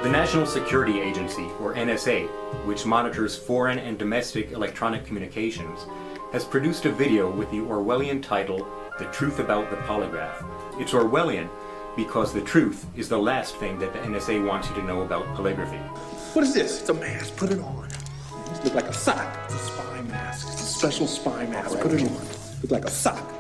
The National Security Agency, or NSA, which monitors foreign and domestic electronic communications, has produced a video with the Orwellian title, The Truth About the Polygraph. It's Orwellian because the truth is the last thing that the NSA wants you to know about polygraphy. What is this? It's a mask. Put it on. It looks like a sock. It's a spy mask. It's a special spy mask. Put it on. Look like a sock.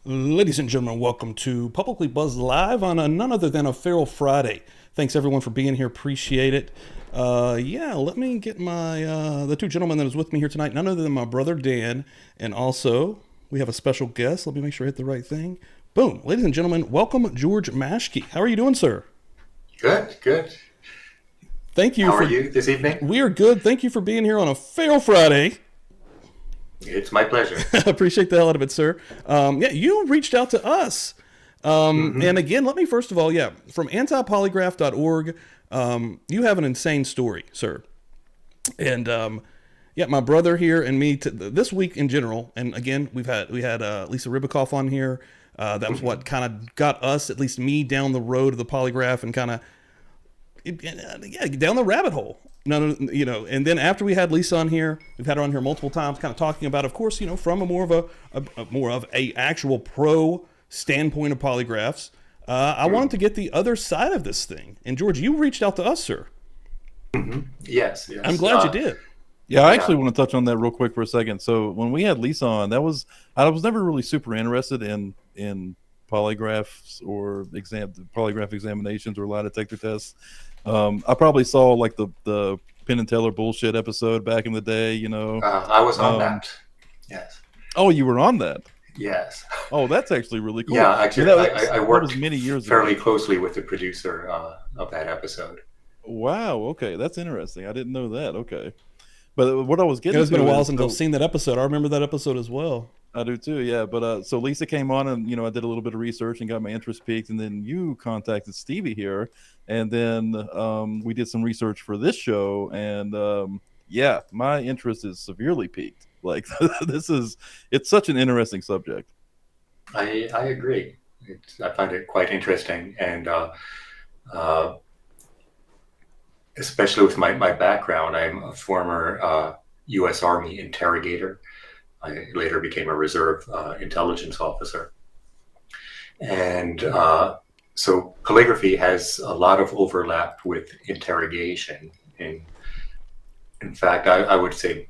Ladies and gentlemen, welcome to Publicly Buzzed Live on none other than a Feral Friday. Thanks everyone for being here. Appreciate it. Let me get my the two gentlemen that is with me here tonight. None other than my brother Dan, and also we have a special guest. Let me make sure I hit the right thing. Boom, ladies and gentlemen, welcome George Maschke. How are you doing, sir? Good. Thank you. How are you this evening? We are good. Thank you for being here on a Feral Friday. It's my pleasure. Appreciate the hell out of it, sir. You reached out to us. And again, let me first of all, from antipolygraph.org, you have an insane story, sir. And my brother here and me this week in general, and again, we had Lisa Ribacoff on here. That was what kind of got us, at least me, down the road of the polygraph and kind of down the rabbit hole. And then after we had Lisa on here, we've had her on here multiple times, kind of talking about, of course, from a more of a actual pro standpoint of polygraphs. I wanted to get the other side of this thing. And George, you reached out to us, sir. Mm-hmm. Yes. I'm glad you did. Yeah, I actually want to touch on that real quick for a second. So when we had Lisa on, I was never really super interested in polygraphs or polygraph examinations or lie detector tests. I probably saw like the Penn and Teller bullshit episode back in the day, I was on that. Yes. Oh, you were on that? Yes. Oh, that's actually really cool. Yeah, actually, I worked many years fairly ago. closely with the producer of that episode. Wow. Okay, that's interesting. I didn't know that. Okay, but what I was getting, it's been a while since I've seen that episode. I remember that episode as well. I do too, yeah. But so Lisa came on, and I did a little bit of research and got my interest peaked, and then you contacted Stevie here, and then we did some research for this show, and my interest is severely peaked. Like it's such an interesting subject. I agree. I find it quite interesting, and especially with my background, I'm a former U.S. Army interrogator. I later became a reserve intelligence officer. And so polygraphy has a lot of overlap with interrogation. In fact, I would say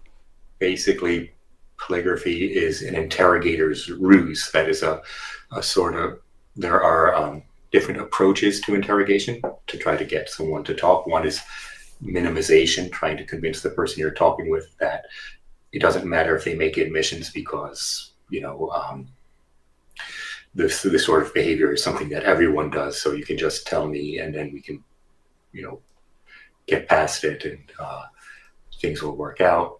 basically polygraphy is an interrogator's ruse. That is a sort of, there are different approaches to interrogation to try to get someone to talk. One is minimization, trying to convince the person you're talking with that it doesn't matter if they make admissions because, this sort of behavior is something that everyone does. So you can just tell me and then we can, get past it and things will work out.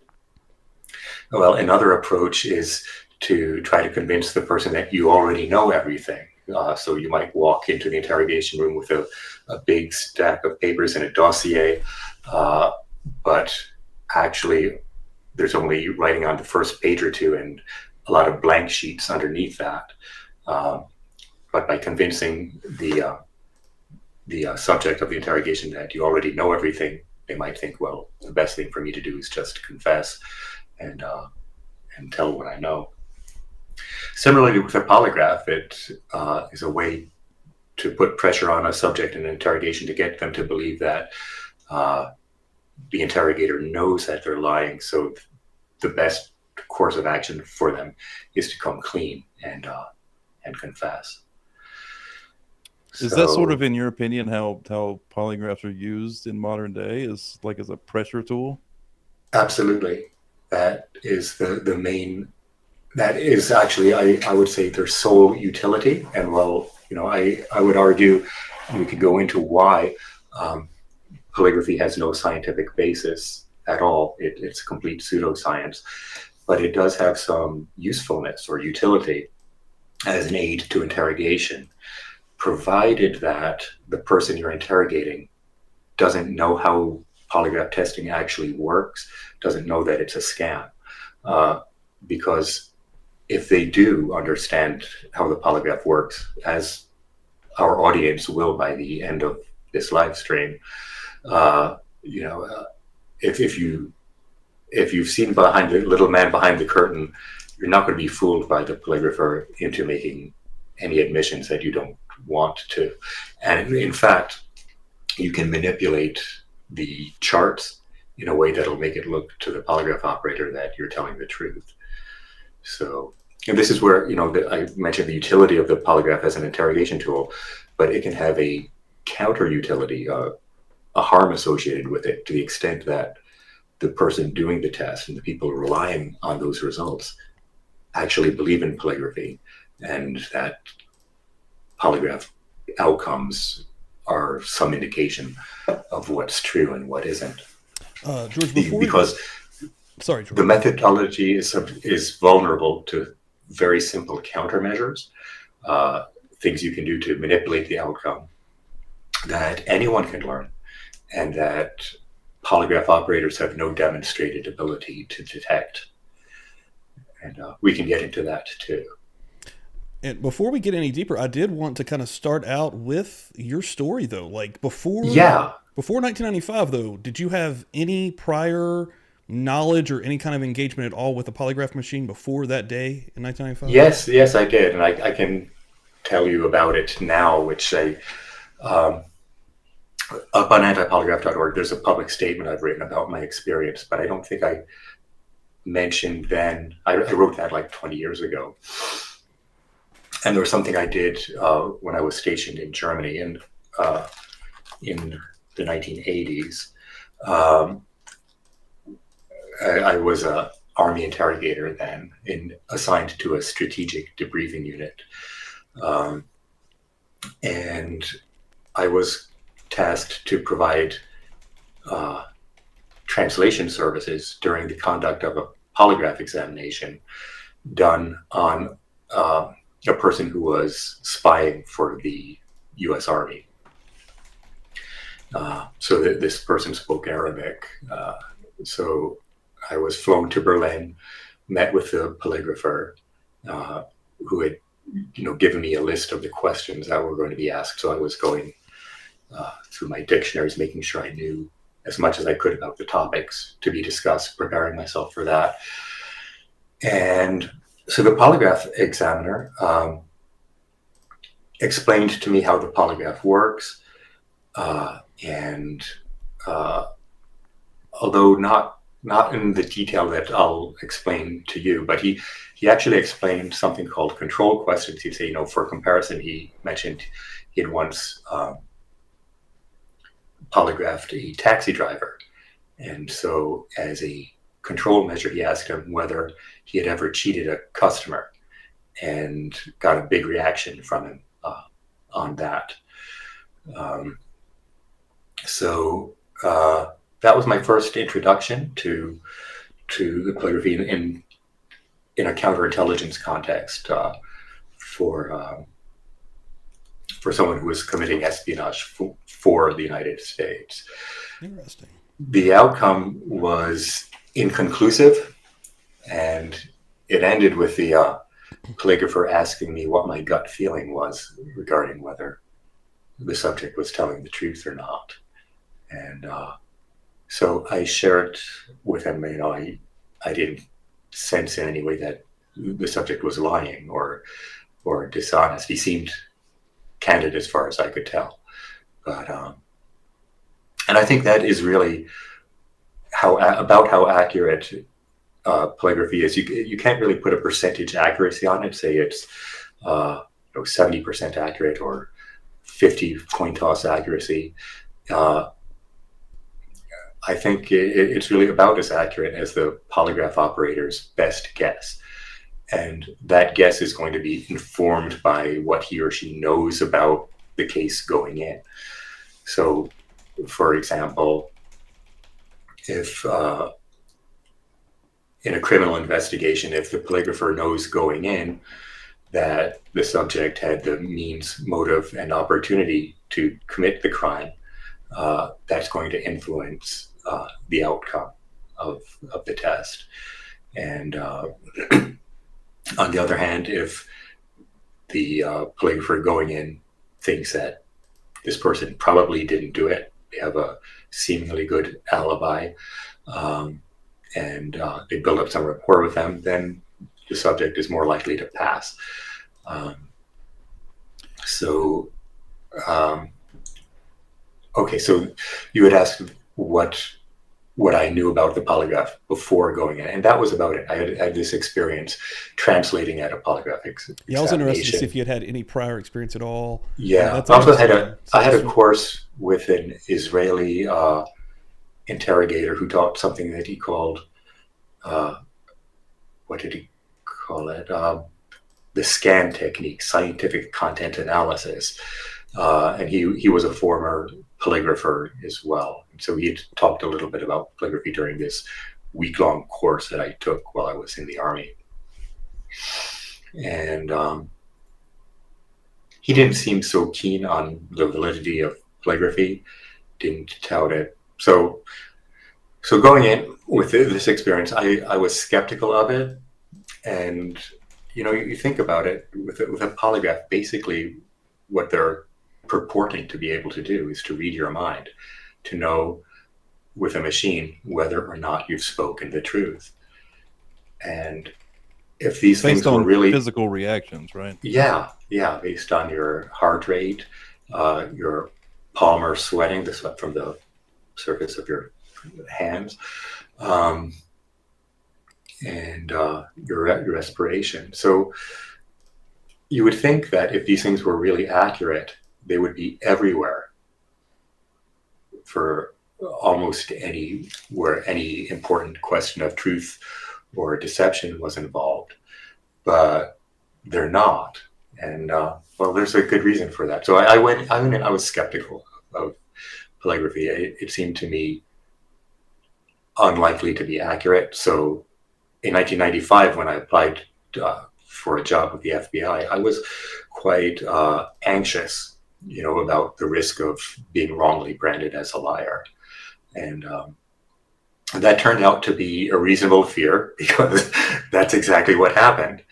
Well, another approach is to try to convince the person that you already know everything. So you might walk into the interrogation room with a big stack of papers and a dossier, but actually there's only writing on the first page or two and a lot of blank sheets underneath that. But by convincing the subject of the interrogation that you already know everything, they might think, well, the best thing for me to do is just confess and tell what I know. Similarly, with a polygraph, it is a way to put pressure on a subject in an interrogation to get them to believe that the interrogator knows that they're lying. So the best course of action for them is to come clean and confess. Is that sort of, in your opinion, how polygraphs are used in modern day, as a pressure tool? Absolutely. That is the main, that is actually, I would say, their sole utility. And I would argue, we could go into why polygraphy has no scientific basis at all. It's complete pseudoscience, but it does have some usefulness or utility as an aid to interrogation, provided that the person you're interrogating doesn't know how polygraph testing actually works, doesn't know that it's a scam. Because if they do understand how the polygraph works, as our audience will by the end of this live stream. You know, if you've seen behind the little man behind the curtain, you're not going to be fooled by the polygrapher into making any admissions that you don't want to. And in fact, you can manipulate the charts in a way that'll make it look to the polygraph operator that you're telling the truth. So, and this is where, you know, I mentioned the utility of the polygraph as an interrogation tool, but it can have a counter utility, a harm associated with it, to the extent that the person doing the test and the people relying on those results actually believe in polygraphy, and that polygraph outcomes are some indication of what's true and what isn't. George, sorry, George. The methodology is vulnerable to very simple countermeasures, things you can do to manipulate the outcome that anyone can learn, and that polygraph operators have no demonstrated ability to detect. And we can get into that too. And before we get any deeper, I did want to kind of start out with your story, though. Like before 1995, though, did you have any prior knowledge or any kind of engagement at all with a polygraph machine before that day in 1995? Yes, I did, and I can tell you about it now. Which up on antipolygraph.org, there's a public statement I've written about my experience, but I don't think I mentioned then. I wrote that like 20 years ago. And there was something I did when I was stationed in Germany in the 1980s. I was an Army interrogator then, assigned to a strategic debriefing unit. And I was tasked to provide translation services during the conduct of a polygraph examination done on a person who was spying for the U.S. Army. So this person spoke Arabic. So I was flown to Berlin, met with the polygrapher, who had, given me a list of the questions that were going to be asked. So I was going through my dictionaries, making sure I knew as much as I could about the topics to be discussed, preparing myself for that. And so the polygraph examiner explained to me how the polygraph works, and although not in the detail that I'll explain to you, but he actually explained something called control questions. He'd say, for comparison, he mentioned he had once polygraphed a taxi driver, and so as a control measure, he asked him whether he had ever cheated a customer, and got a big reaction from him on that. So that was my first introduction to the polygraphy in a counterintelligence context for someone who was committing espionage for the United States. Interesting. The outcome was inconclusive, and it ended with the polygrapher asking me what my gut feeling was regarding whether the subject was telling the truth or not. And so I shared with him, I didn't sense in any way that the subject was lying or dishonest. He seemed candid as far as I could tell. But and I think that is really how accurate polygraphy is. You can't really put a percentage accuracy on it. Say it's 70% accurate or 50 coin toss accuracy. I think it's really about as accurate as the polygraph operator's best guess. And that guess is going to be informed by what he or she knows about the case going in. So, for example, if in a criminal investigation, if the polygrapher knows going in that the subject had the means, motive, and opportunity to commit the crime, that's going to influence the outcome of the test. And on the other hand, if the polygrapher going in thinks that this person probably didn't do it. They have a seemingly good alibi, and they build up some rapport with them, then the subject is more likely to pass. Okay, so you had asked what I knew about the polygraph before going in, and that was about it. I had this experience translating at a polygraph examination. Yeah, I was interested to see if you had had any prior experience at all. Yeah, That's I also had interesting. a course with an Israeli interrogator who taught something that he called, what did he call it? The SCAN technique, scientific content analysis. And he was a former polygrapher as well. And so he had talked a little bit about polygraphy during this week-long course that I took while I was in the Army. And he didn't seem so keen on the validity of polygraphy, didn't tout it. So going in with this experience, I was skeptical of it. And, you know, you think about it, with a polygraph, basically what they're purporting to be able to do is to read your mind, to know with a machine whether or not you've spoken the truth. And if these things were really physical reactions, right? Yeah, based on your heart rate, your palmar sweating, the sweat from the surface of your hands, and your respiration. So you would think that if these things were really accurate, they would be everywhere for almost where any important question of truth or deception was involved, but they're not. And well, there's a good reason for that. So I went in, I was skeptical of polygraphy. It seemed to me unlikely to be accurate. So in 1995, when I applied for a job with the FBI, I was quite anxious, you know, about the risk of being wrongly branded as a liar. And that turned out to be a reasonable fear, because that's exactly what happened.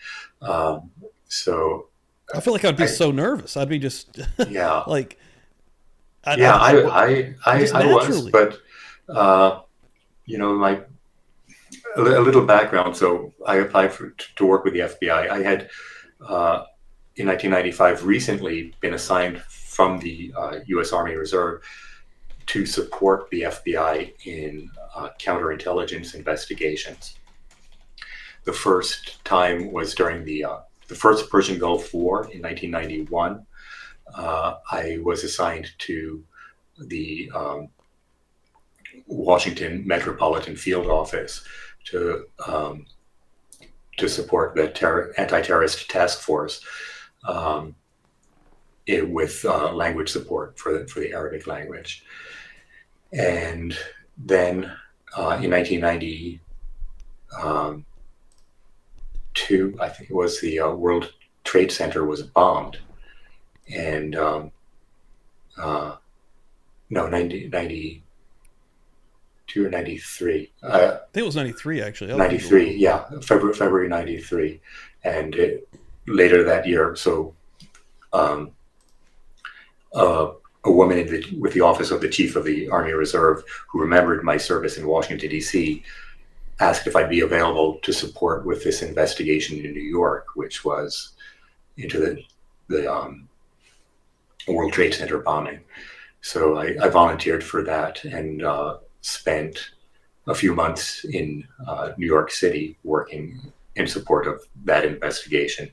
So I feel like I'd be so nervous. I'd be just yeah, like, I was, but you know, a little background. So I applied to work with the FBI. I had in 1995 recently been assigned from the U.S. Army Reserve to support the FBI in counterintelligence investigations. The first time was during the first Persian Gulf War in 1991. I was assigned to the Washington Metropolitan Field Office to support the anti-terrorist task force with language support for the Arabic language. And then in 1992, I think it was, the World Trade Center was bombed. And no, 92 or 93. I think it was 93, actually. 93, yeah, February 93. And later that year, so a woman with the office of the Chief of the Army Reserve, who remembered my service in Washington, D.C., asked if I'd be available to support with this investigation in New York, which was into the World Trade Center bombing. So I volunteered for that and spent a few months in New York City working in support of that investigation.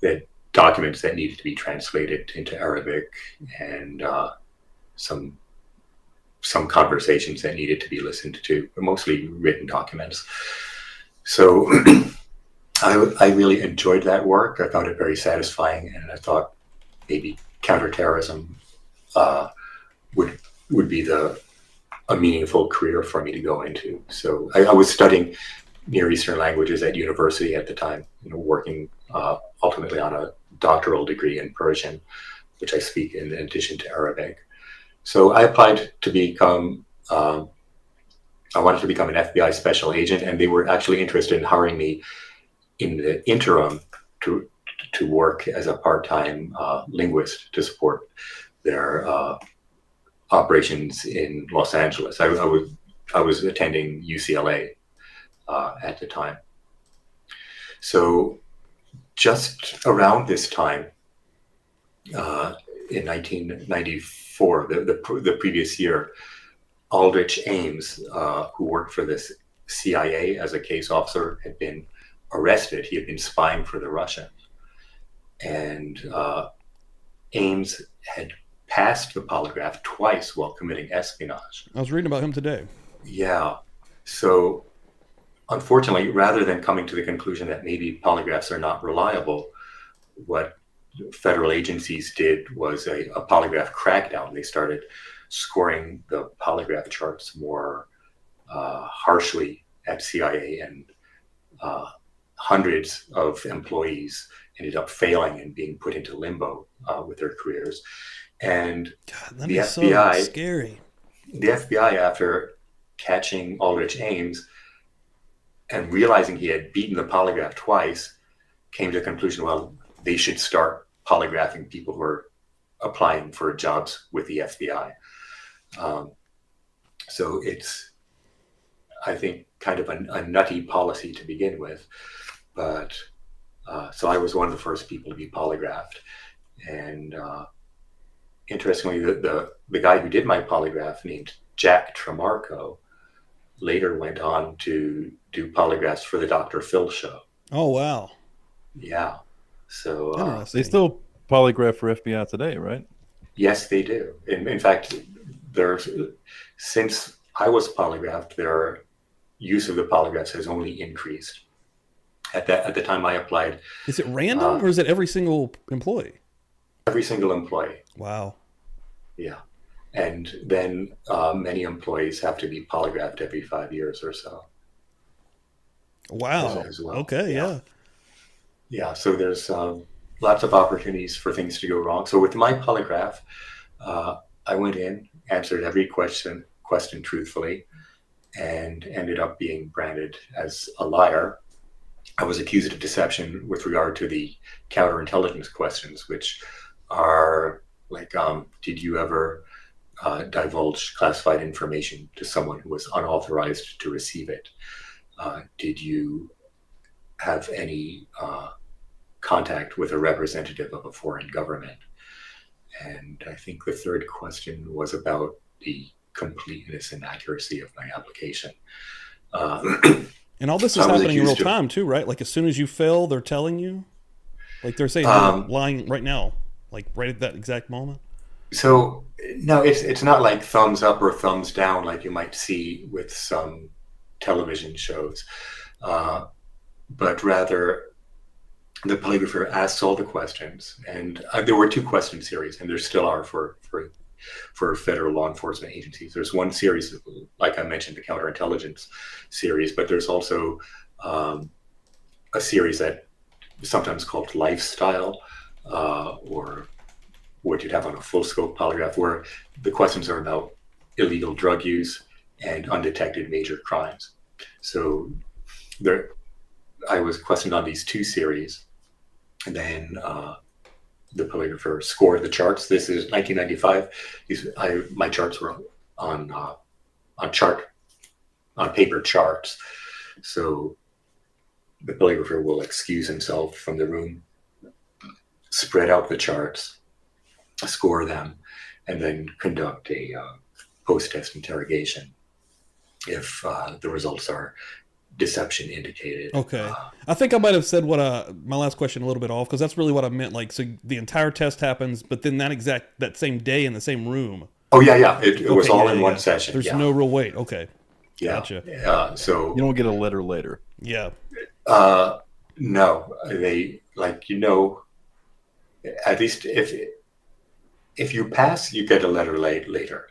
The documents that needed to be translated into Arabic, and some conversations that needed to be listened to, but mostly written documents. So I really enjoyed that work. I found it very satisfying, and I thought maybe counterterrorism would be a meaningful career for me to go into. So I was studying Near Eastern languages at university at the time, you know, working ultimately on a doctoral degree in Persian, which I speak in addition to Arabic. So I applied to become, I wanted to become an FBI special agent, and they were actually interested in hiring me in the interim to to work as a part-time linguist to support their operations in Los Angeles. I was attending UCLA at the time. So just around this time, in 1994, the previous year, Aldrich Ames, who worked for the CIA as a case officer, had been arrested. He had been spying for the Russians. And Ames had passed the polygraph twice while committing espionage. I was reading about him today. Yeah. So unfortunately, rather than coming to the conclusion that maybe polygraphs are not reliable, what federal agencies did was a polygraph crackdown. They started scoring the polygraph charts more harshly at CIA, and hundreds of employees ended up failing and being put into limbo with their careers. And God, that the is FBI, so scary. the FBI, after catching Aldrich Ames and realizing he had beaten the polygraph twice, came to the conclusion, well, they should start polygraphing people who are applying for jobs with the FBI. So it's, I think, kind of a nutty policy to begin with. But so I was one of the first people to be polygraphed. And interestingly, the guy who did my polygraph, named Jack Tremarco, later went on to do polygraphs for the Dr. Phil show. Oh, wow. Yeah. So Interesting. They still polygraph for FBI today, right? yes, they do. In fact, since I was polygraphed, their use of the polygraphs has only increased. At the time I applied, Is it random or is it every single employee? every single employee. Wow. Yeah. And then many employees have to be polygraphed every 5 years or so. Wow. As well. Okay, yeah. Yeah, so there's lots of opportunities for things to go wrong. So with my polygraph, I went in, answered every question truthfully, and ended up being branded as a liar. I was accused of deception with regard to the counterintelligence questions, which are like, did you ever divulge classified information to someone who was unauthorized to receive it? Did you have any contact with a representative of a foreign government? And I think the third question was about the completeness and accuracy of my application. And all this is I was happening in real accused of- time too, right? Like as soon as you fail, they're telling you? Like they're saying you're lying right now, like right at that exact moment? So no, it's not like thumbs up or thumbs down like you might see with some television shows, but rather the polygrapher asks all the questions, and there were 2 question series, and there still are for federal law enforcement agencies. There's one series, like I mentioned, the counterintelligence series, but there's also a series that is sometimes called lifestyle, or what you'd have on a full scope polygraph, where the questions are about illegal drug use and undetected major crimes. So I was questioned on these 2 series, and then the polygrapher scored the charts. This is 1995. My charts were on paper charts. So the polygrapher will excuse himself from the room, spread out the charts, score them, and then conduct a post-test interrogation if the results are deception indicated. Okay. I think I might have said my last question a little bit off, because that's really what I meant. Like, so the entire test happens, but then that same day in the same room. Oh yeah. It was Okay, all yeah, in yeah, one yeah. session. There's yeah. no real wait. Okay. Yeah. Gotcha. So You don't get a letter later. Yeah. no, they at least if you pass, you get a letter later.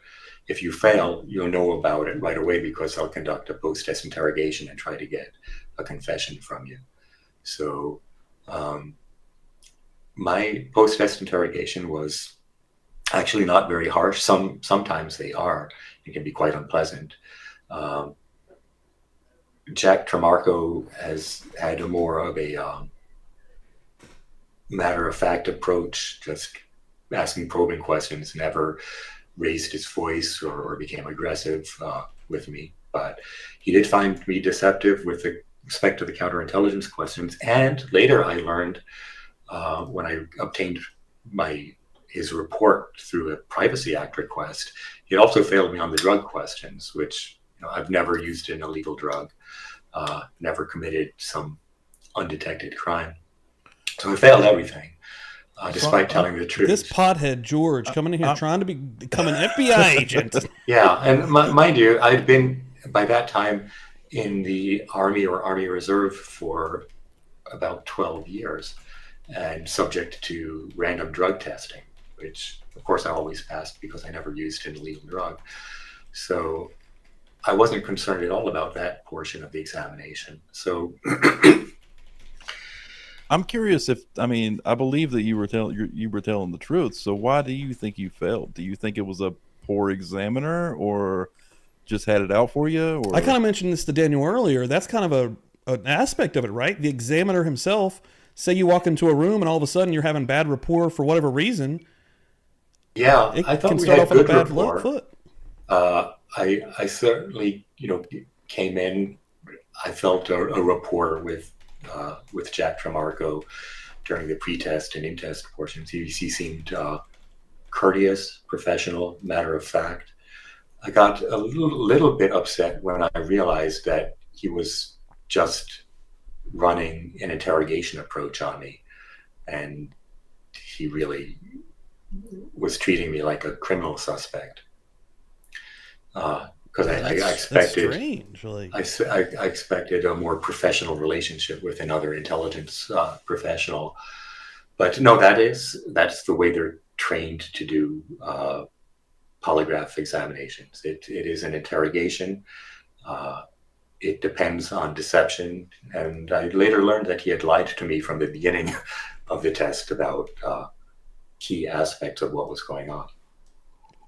If you fail, you'll know about it right away, because they'll conduct a post-test interrogation and try to get a confession from you. So my post-test interrogation was actually not very harsh. Sometimes they are. It can be quite unpleasant. Jack Tremarco has had more of a matter-of-fact approach, just asking probing questions, never raised his voice or became aggressive with me. But he did find me deceptive with respect to the counterintelligence questions. And later I learned, when I obtained his report through a Privacy Act request, he also failed me on the drug questions, which I've never used an illegal drug, never committed some undetected crime. So I failed everything, despite telling the truth. This pothead George coming in here trying to become an FBI agent. Yeah, and mind you, I'd been by that time in the Army or Army Reserve for about 12 years and subject to random drug testing, which of course I always passed because I never used an illegal drug. So I wasn't concerned at all about that portion of the examination. So I'm curious I believe that you were telling the truth. So why do you think you failed? Do you think it was a poor examiner or just had it out for you? Or? I kind of mentioned this to Daniel earlier. That's kind of an aspect of it, right? The examiner himself, say you walk into a room and all of a sudden you're having bad rapport for whatever reason. Yeah, it I thought can we start had off on a good bad rapport. foot. I certainly, came in. I felt a rapport with Jack Tremarco during the pre-test and in-test portions. He seemed courteous, professional, matter of fact. I got a little bit upset when I realized that he was just running an interrogation approach on me, and he really was treating me like a criminal suspect. Because I expected, strange. Like, I expected a more professional relationship with another intelligence professional, but no, that's the way they're trained to do polygraph examinations. It is an interrogation. It depends on deception, and I later learned that he had lied to me from the beginning of the test about key aspects of what was going on.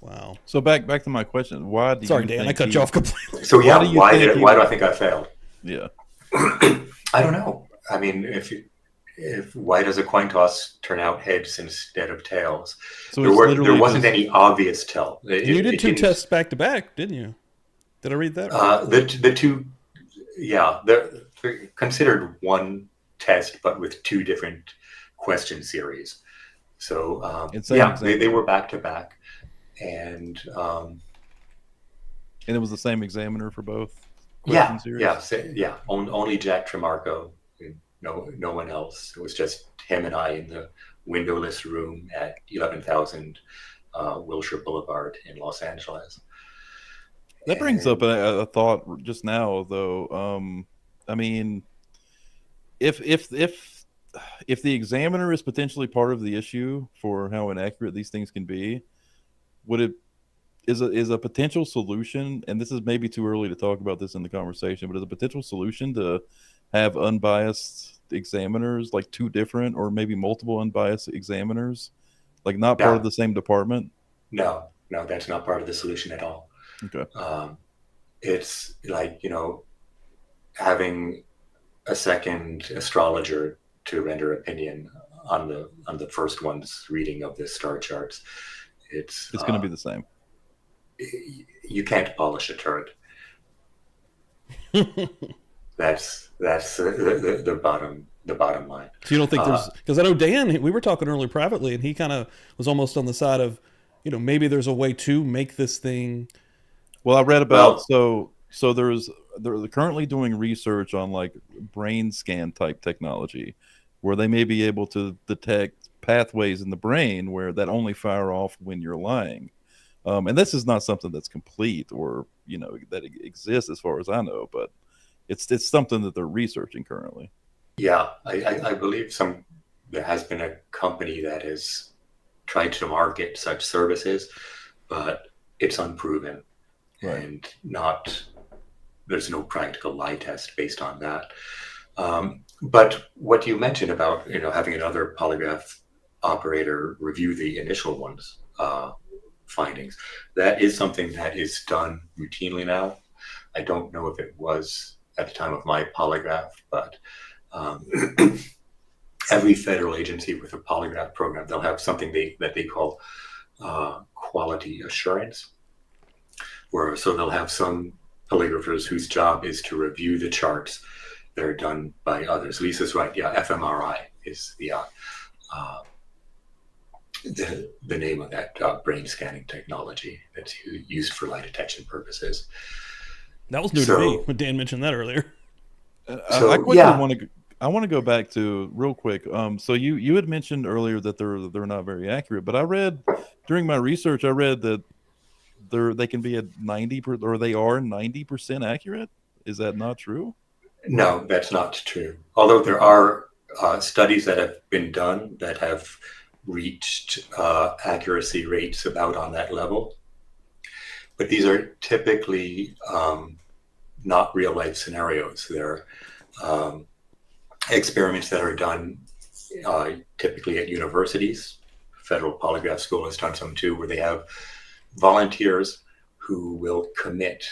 wow. So back to my question. Why do Sorry, you Dan, think I cut you off completely. So yeah, why think do I think I failed? Yeah. I don't know. I mean, if why does a coin toss turn out heads instead of tails? So there wasn't any obvious tell. You did two tests back to back, didn't you? Did I read that? The two, yeah, they're considered one test, but with two different question series. So yeah, they were back to back, and it was the same examiner for both. Yeah, series? yeah. Only Jack Tremarco. No one else. It was just him and I in the windowless room at 11,000 Wilshire Boulevard in Los Angeles. That brings up a thought just now, though. I mean, if the examiner is potentially part of the issue for how inaccurate these things can be, is a potential solution, and this is maybe too early to talk about this in the conversation, but is a potential solution to have unbiased examiners, like two different or maybe multiple unbiased examiners, like not part of the same department? No, that's not part of the solution at all. Okay. It's like, having a second astrologer to render opinion on the first one's reading of the star charts. It's going to be the same. You can't polish a turd. That's the bottom line. So you don't think there's, because I know Dan, we were talking earlier privately, and he kind of was almost on the side of, maybe there's a way to make this thing. Well, I read about so they're currently doing research on like brain scan type technology, where they may be able to detect pathways in the brain where that only fire off when you're lying. And this is not something that's complete or that exists as far as I know, but it's something that they're researching currently. Yeah, I believe there has been a company that has tried to market such services, but it's unproven. Right. And there's no practical lie test based on that. But what you mentioned about having another polygraph operator review the initial one's findings, that is something that is done routinely now. I don't know if it was at the time of my polygraph, but every federal agency with a polygraph program, they'll have something that they call quality assurance, where so they'll have some polygraphers whose job is to review the charts that are done by others. Lisa's right. Yeah, fMRI is the name of that brain scanning technology that's used for lie detection purposes. That was new to me when Dan mentioned that earlier. I quickly want to go back to real quick. So you had mentioned earlier that they're not very accurate, but I read during my research, I read that they can be at 90% or they are 90% accurate. Is that not true? No, that's not true. Although there are studies that have been done that have reached accuracy rates about on that level, but these are typically not real life scenarios. They're experiments that are done typically at universities. Federal Polygraph School has done some too, where they have volunteers who will commit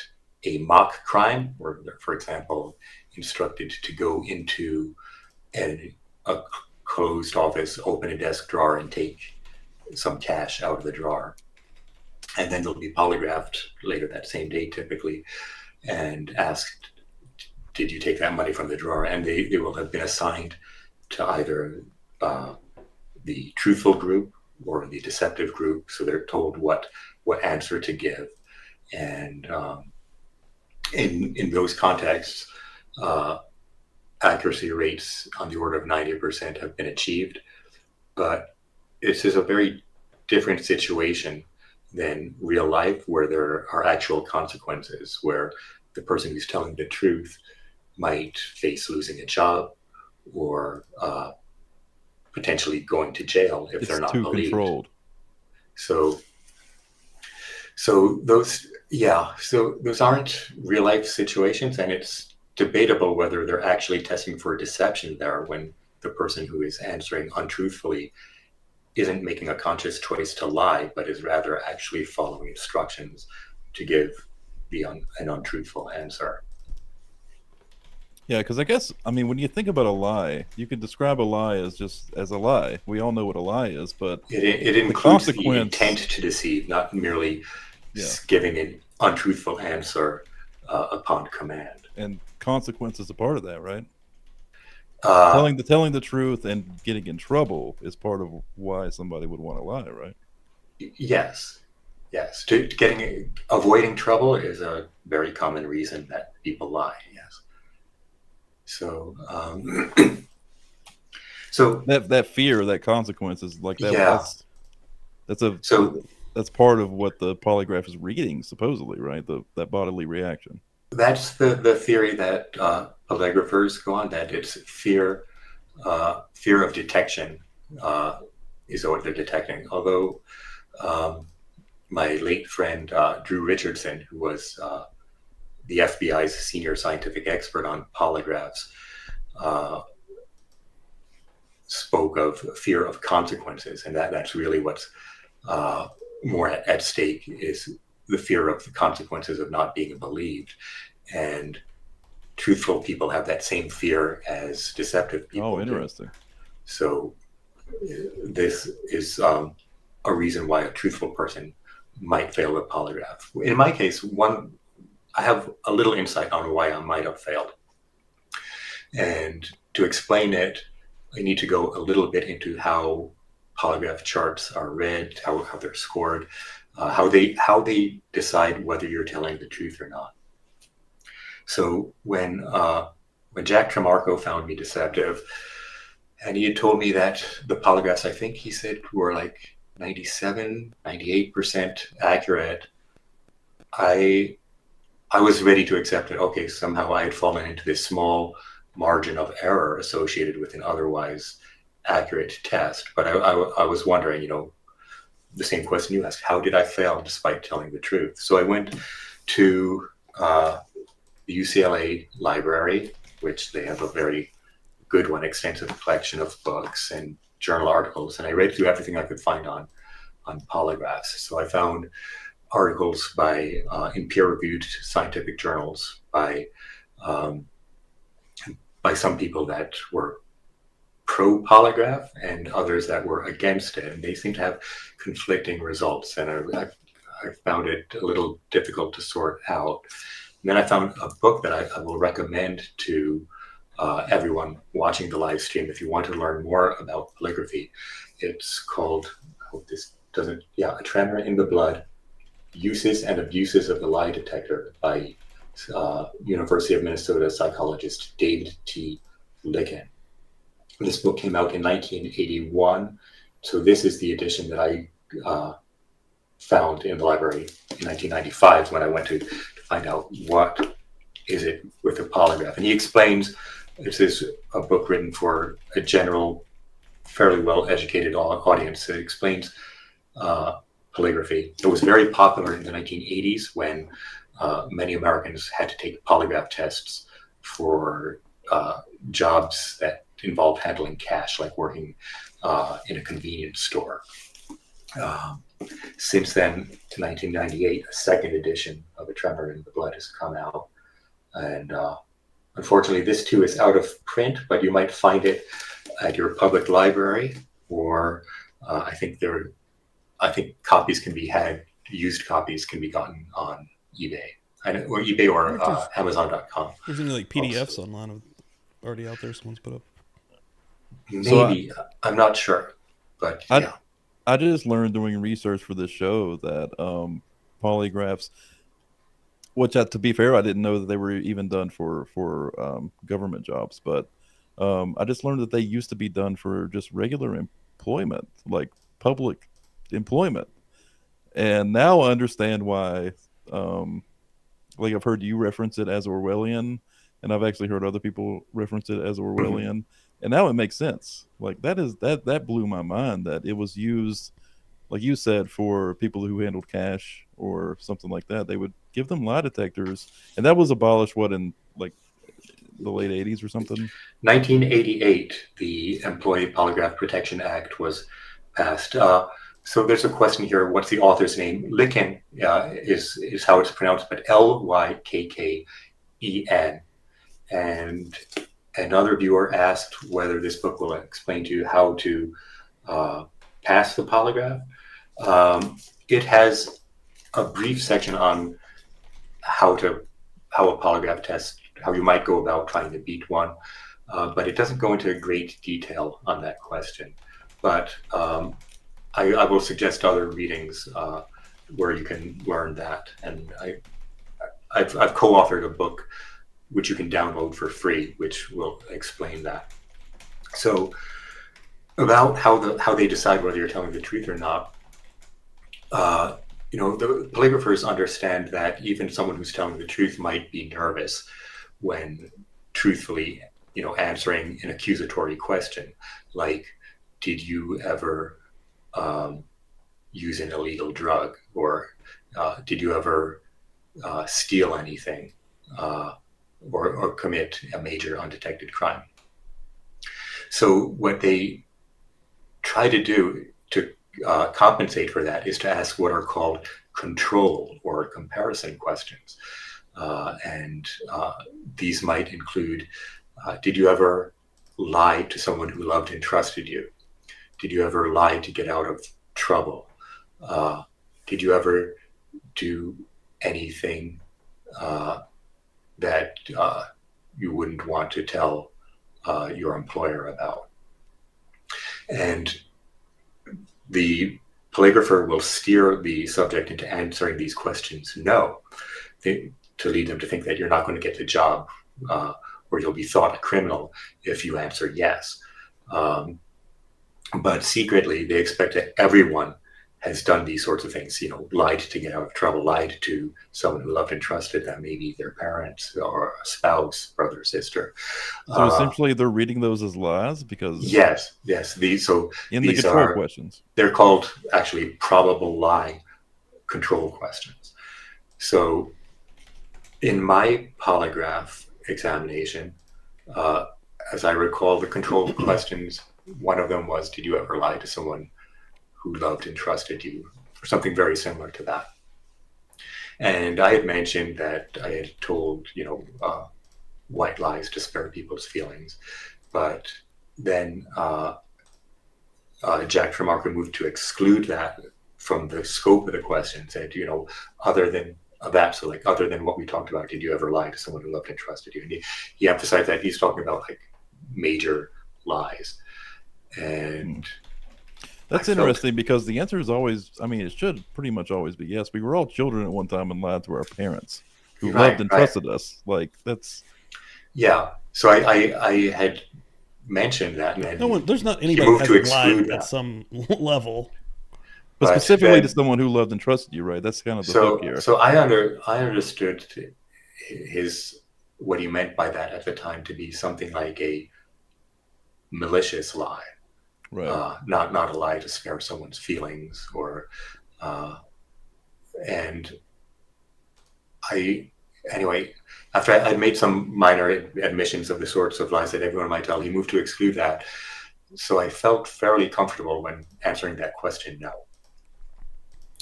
a mock crime, or they're, for example, instructed to go into a closed office, open a desk drawer, and take some cash out of the drawer. And then they'll be polygraphed later that same day, typically, and asked, did you take that money from the drawer? And they will have been assigned to either the truthful group or the deceptive group. So they're told what answer to give. And in those contexts, accuracy rates on the order of 90% have been achieved. But this is a very different situation than real life, where there are actual consequences, where the person who's telling the truth might face losing a job or potentially going to jail if they're not believed. Controlled. So those aren't real life situations, and it's debatable whether they're actually testing for deception there when the person who is answering untruthfully isn't making a conscious choice to lie, but is rather actually following instructions to give an untruthful answer. Yeah, because I guess, I mean, when you think about a lie, you could describe a lie as just as a lie. We all know what a lie is, but it includes the intent to deceive, not merely giving an untruthful answer upon command. And consequence is a part of that, right? Telling the truth and getting in trouble is part of why somebody would want to lie, right? Yes. Avoiding trouble is a very common reason that people lie. Yes. So, so that fear, that consequence is like that. Yeah. That's part of what the polygraph is reading, supposedly, right? That bodily reaction. That's the theory that polygraphers go on, that it's fear of detection is what they're detecting. Although my late friend Drew Richardson, who was the FBI's senior scientific expert on polygraphs, spoke of fear of consequences, and that's really what's more at stake, is the fear of the consequences of not being believed. And truthful people have that same fear as deceptive people. Oh, interesting. Do. So this is a reason why a truthful person might fail the polygraph. In my case, I have a little insight on why I might have failed. And to explain it, I need to go a little bit into how polygraph charts are read, how they're scored, how they decide whether you're telling the truth or not. So when Jack Tremarco found me deceptive, and he had told me that the polygraphs, I think he said, were like 97, 98% accurate, I was ready to accept it. Okay, somehow I had fallen into this small margin of error associated with an otherwise accurate test. But I was wondering, the same question you asked, how did I fail despite telling the truth? So I went to the UCLA library, which they have a very good one, extensive collection of books and journal articles. And I read through everything I could find on polygraphs. So I found articles in peer-reviewed scientific journals by some people that were pro polygraph and others that were against it, and they seem to have conflicting results. And I found it a little difficult to sort out. And then I found a book that I will recommend to everyone watching the live stream if you want to learn more about polygraphy. It's called, I hope this doesn't, yeah, A Tremor in the Blood, Uses and Abuses of the Lie Detector by University of Minnesota psychologist David T. Licken. This book came out in 1981, so this is the edition that I found in the library in 1995 when I went to find out what is it with a polygraph. And he explains, this is a book written for a general, fairly well-educated audience. It explains polygraphy. It was very popular in the 1980s when many Americans had to take polygraph tests for jobs that involved handling cash, like working in a convenience store. Since then, to 1998, a second edition of A Tremor in the Blood has come out. And unfortunately, this too is out of print, but you might find it at your public library, or I think copies can be had, used copies can be gotten on eBay, or eBay or Amazon.com. There's any like PDFs online already out there someone's put up? Maybe. I'm not sure, but yeah. I just learned doing research for this show that polygraphs, which to be fair, I didn't know that they were even done for government jobs, but I just learned that they used to be done for just regular employment, like public employment. And now I understand why, like I've heard you reference it as Orwellian, and I've actually heard other people reference it as Orwellian. And now it makes sense. Like that blew my mind that it was used, like you said, for people who handled cash or something like that. They would give them lie detectors, and that was abolished in like the late 80s or something. 1988, the Employee Polygraph Protection Act was passed. So there's a question here. What's the author's name? Licken is how it's pronounced, but Lykken. And another viewer asked whether this book will explain to you how to pass the polygraph. It has a brief section on how a polygraph test, how you might go about trying to beat one, but it doesn't go into great detail on that question. But I will suggest other readings where you can learn that. And I've co-authored a book which you can download for free, which will explain that. So about how they decide whether you're telling the truth or not, the polygraphers understand that even someone who's telling the truth might be nervous when truthfully, answering an accusatory question, like, did you ever use an illegal drug, or did you ever steal anything? Or commit a major undetected crime. So what they try to do to compensate for that is to ask what are called control or comparison questions. And these might include, did you ever lie to someone who loved and trusted you? Did you ever lie to get out of trouble? Did you ever do anything that you wouldn't want to tell your employer about? And the polygrapher will steer the subject into answering these questions no, to lead them to think that you're not going to get the job, or you'll be thought a criminal if you answer yes. But secretly, they expect that everyone has done these sorts of things, lied to get out of trouble, lied to someone who loved and trusted them, maybe their parents or a spouse, brother, sister. So essentially they're reading those as lies because... Yes. These control questions. They're called actually probable lie control questions. So in my polygraph examination, as I recall, the control questions, one of them was, did you ever lie to someone who loved and trusted you, or something very similar to that. And I had mentioned that I had told, white lies to spare people's feelings, but then Jack Tremarco moved to exclude that from the scope of the question, said, other than that, so like other than what we talked about, did you ever lie to someone who loved and trusted you? And he emphasized that he's talking about like major lies. And that's interesting because the answer is always, I mean, it should pretty much always be yes. We were all children at one time and lied to our parents who loved and trusted us. Like that's. Yeah. So I had mentioned that. And there's not anybody who hasn't lied at some level. But specifically to someone who loved and trusted you, right? That's kind of the hook here. So I understood what he meant by that at the time to be something like a malicious lie, right? Not a lie to spare someone's feelings, or and anyway, after I'd made some minor admissions of the sorts of lies that everyone might tell, he moved to exclude that. So I felt fairly comfortable when answering that question, no.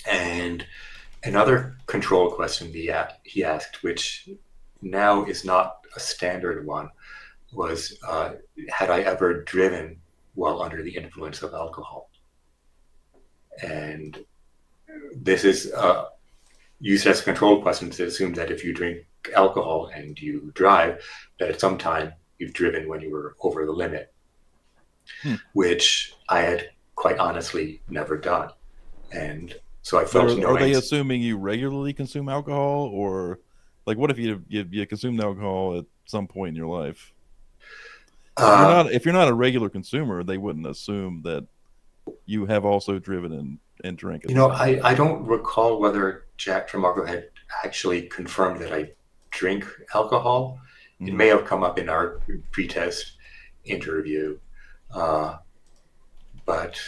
And another control question he asked, which now is not a standard one, was had I ever driven while under the influence of alcohol? And this is used as a control question to assume that if you drink alcohol and you drive, that at some time you've driven when you were over the limit, which I had quite honestly never done. And so I felt are they assuming you regularly consume alcohol, or like what if you consumed alcohol at some point in your life? If you're not a regular consumer, they wouldn't assume that you have also driven and drank. I don't recall whether Jack Tremarco had actually confirmed that I drink alcohol. It may have come up in our pre-test interview, but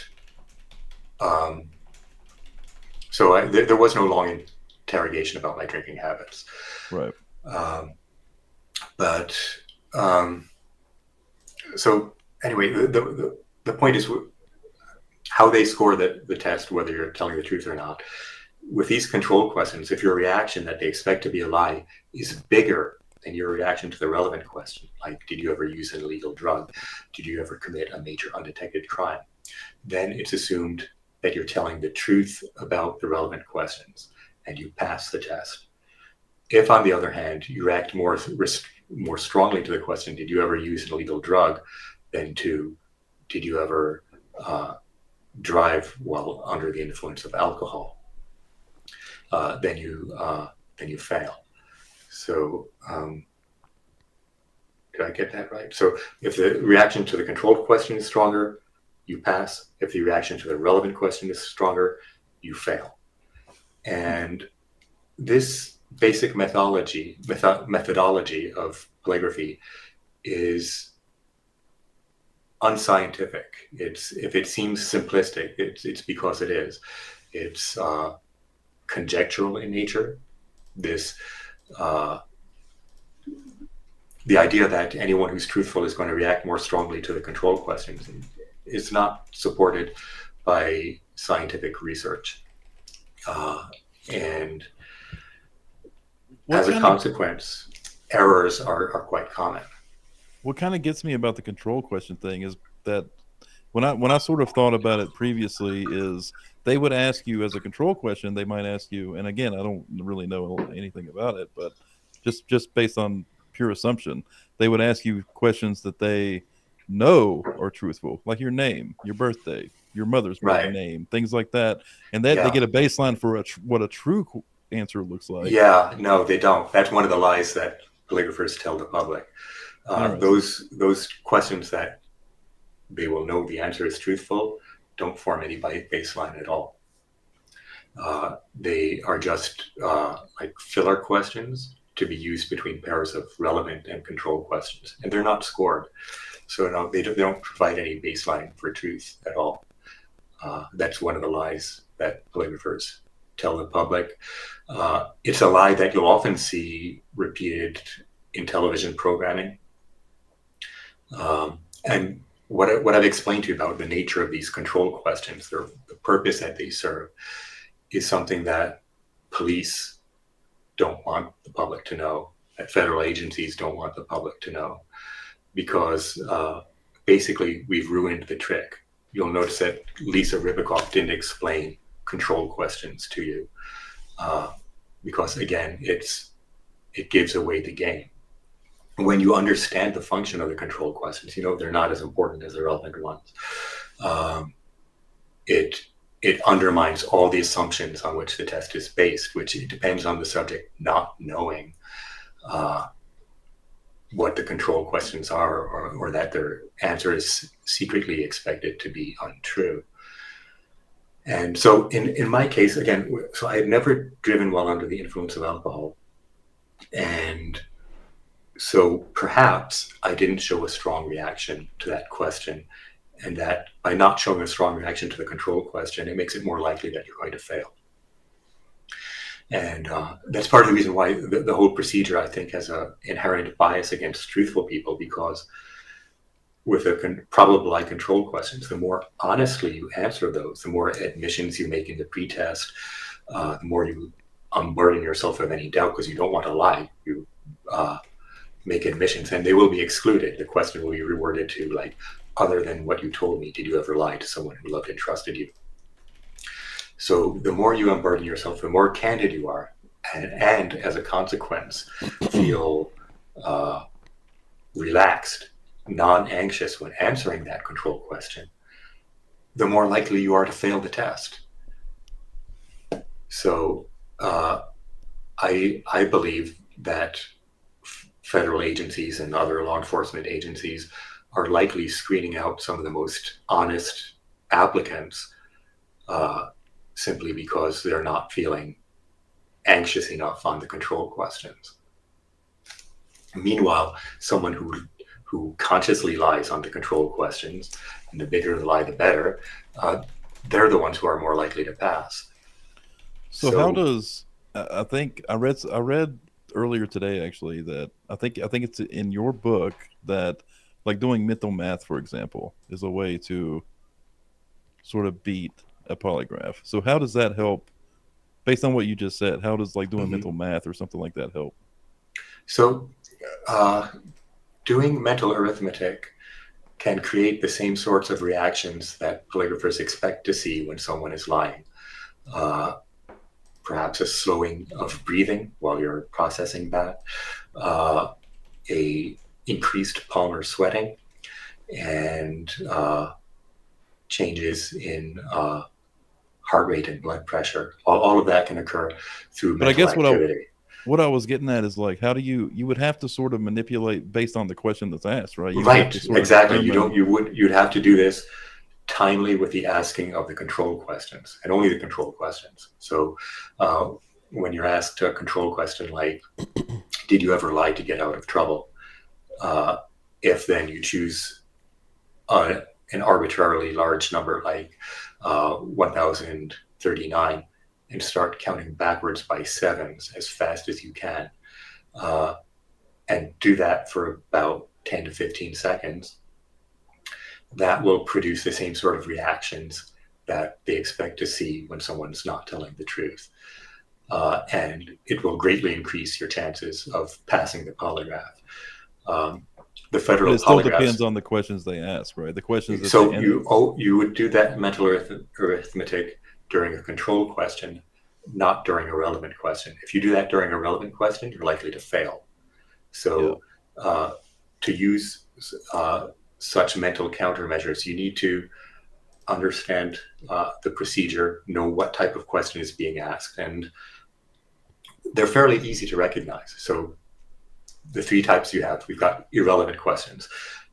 so there was no long interrogation about my drinking habits. Right. So anyway, the point is how they score the test, whether you're telling the truth or not. With these control questions, if your reaction that they expect to be a lie is bigger than your reaction to the relevant question, like did you ever use an illegal drug? Did you ever commit a major undetected crime? Then it's assumed that you're telling the truth about the relevant questions and you pass the test. If, on the other hand, you react more strongly to the question, did you ever use an illegal drug, than to, did you ever drive while under the influence of alcohol, then you fail. So did I get that right? So if the reaction to the controlled question is stronger, you pass. If the reaction to the relevant question is stronger, you fail. And this basic methodology of polygraphy is unscientific. If it seems simplistic, it's because it is. It's conjectural in nature. The idea that anyone who's truthful is going to react more strongly to the control questions is not supported by scientific research. And as a consequence, errors are quite common. What kind of gets me about the control question thing is that when I sort of thought about it previously, is they would ask you as a control question, they might ask you, and again, I don't really know anything about it, but just based on pure assumption, they would ask you questions that they know are truthful, like your name, your birthday, your mother's maiden name, things like that, and that they get a baseline for what a true answer looks like. Yeah, no, they don't. That's one of the lies that polygraphers tell the public. Those questions that they will know the answer is truthful don't form any baseline at all. They are just like filler questions to be used between pairs of relevant and control questions, and they're not scored. So no, they don't provide any baseline for truth at all. That's one of the lies that polygraphers tell the public. It's a lie that you'll often see repeated in television programming. And what I've explained to you about the nature of these control questions, the purpose that they serve, is something that police don't want the public to know, that federal agencies don't want the public to know, because basically we've ruined the trick. You'll notice that Lisa Ribacoff didn't explain control questions to you because, again, it gives away the game. When you understand the function of the control questions, you know they're not as important as the relevant ones. It undermines all the assumptions on which the test is based, which it depends on the subject not knowing what the control questions are, or that their answer is secretly expected to be untrue. And so in my case, again, so I had never driven while under the influence of alcohol. And so perhaps I didn't show a strong reaction to that question, and that by not showing a strong reaction to the control question, it makes it more likely that you're going to fail. And that's part of the reason why the whole procedure, I think, has an inherent bias against truthful people, because with the probable lie control questions, the more honestly you answer those, the more admissions you make in the pretest, the more you unburden yourself of any doubt, because you don't want to lie. You make admissions, and they will be excluded. The question will be reworded to, like, other than what you told me, did you ever lie to someone who loved and trusted you? So the more you unburden yourself, the more candid you are, and as a consequence, feel relaxed, non-anxious when answering that control question, the more likely you are to fail the test. So I believe that federal agencies and other law enforcement agencies are likely screening out some of the most honest applicants simply because they're not feeling anxious enough on the control questions. Meanwhile, someone who consciously lies on the control questions, and the bigger the lie, the better, they're the ones who are more likely to pass. So how does, I think I read earlier today, actually, that I think it's in your book that, like, doing mental math, for example, is a way to sort of beat a polygraph. So how does that help, based on what you just said? How does, like, doing mental math or something like that help? So doing mental arithmetic can create the same sorts of reactions that polygraphers expect to see when someone is lying. Perhaps a slowing of breathing while you're processing that, a increased palmar sweating, and changes in heart rate and blood pressure. All of that can occur through mental activity. What I was getting at is, like, how do you would have to sort of manipulate based on the question that's asked, right? Right, exactly. You'd have to do this timely with the asking of the control questions, and only the control questions. So when you're asked a control question like, did you ever lie to get out of trouble? If then you choose an arbitrarily large number like 1039 and start counting backwards by sevens as fast as you can, and do that for about 10 to 15 seconds, that will produce the same sort of reactions that they expect to see when someone's not telling the truth. And it will greatly increase your chances of passing the polygraph. The federal but it still polygraphs depends on the questions they ask, right? The questions that so you would do that mental arithmetic during a control question, not during a relevant question. If you do that during a relevant question, you're likely to fail. So to use such mental countermeasures, you need to understand the procedure, know what type of question is being asked, and they're fairly easy to recognize. So the three types you have, we've got irrelevant questions.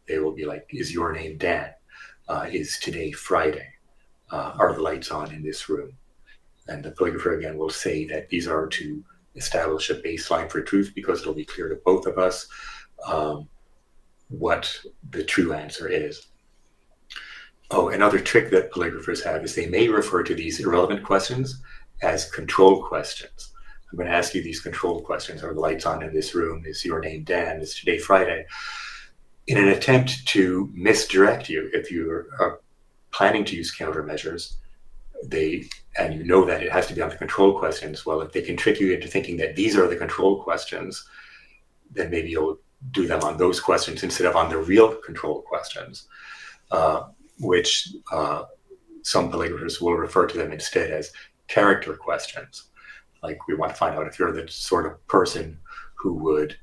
They will be like, is your name Dan? Is today Friday? Are the lights on in this room? And the polygrapher, again, will say that these are to establish a baseline for truth, because it'll be clear to both of us what the true answer is. Oh, another trick that polygraphers have is they may refer to these irrelevant questions as control questions. I'm going to ask you these control questions. Are the lights on in this room? Is your name Dan? Is today Friday? In an attempt to misdirect you, if you are planning to use countermeasures, and you know that it has to be on the control questions, well, if they can trick you into thinking that these are the control questions, then maybe you'll do them on those questions instead of on the real control questions, which some polygraphers will refer to them instead as character questions. Like, we want to find out if you're the sort of person who would,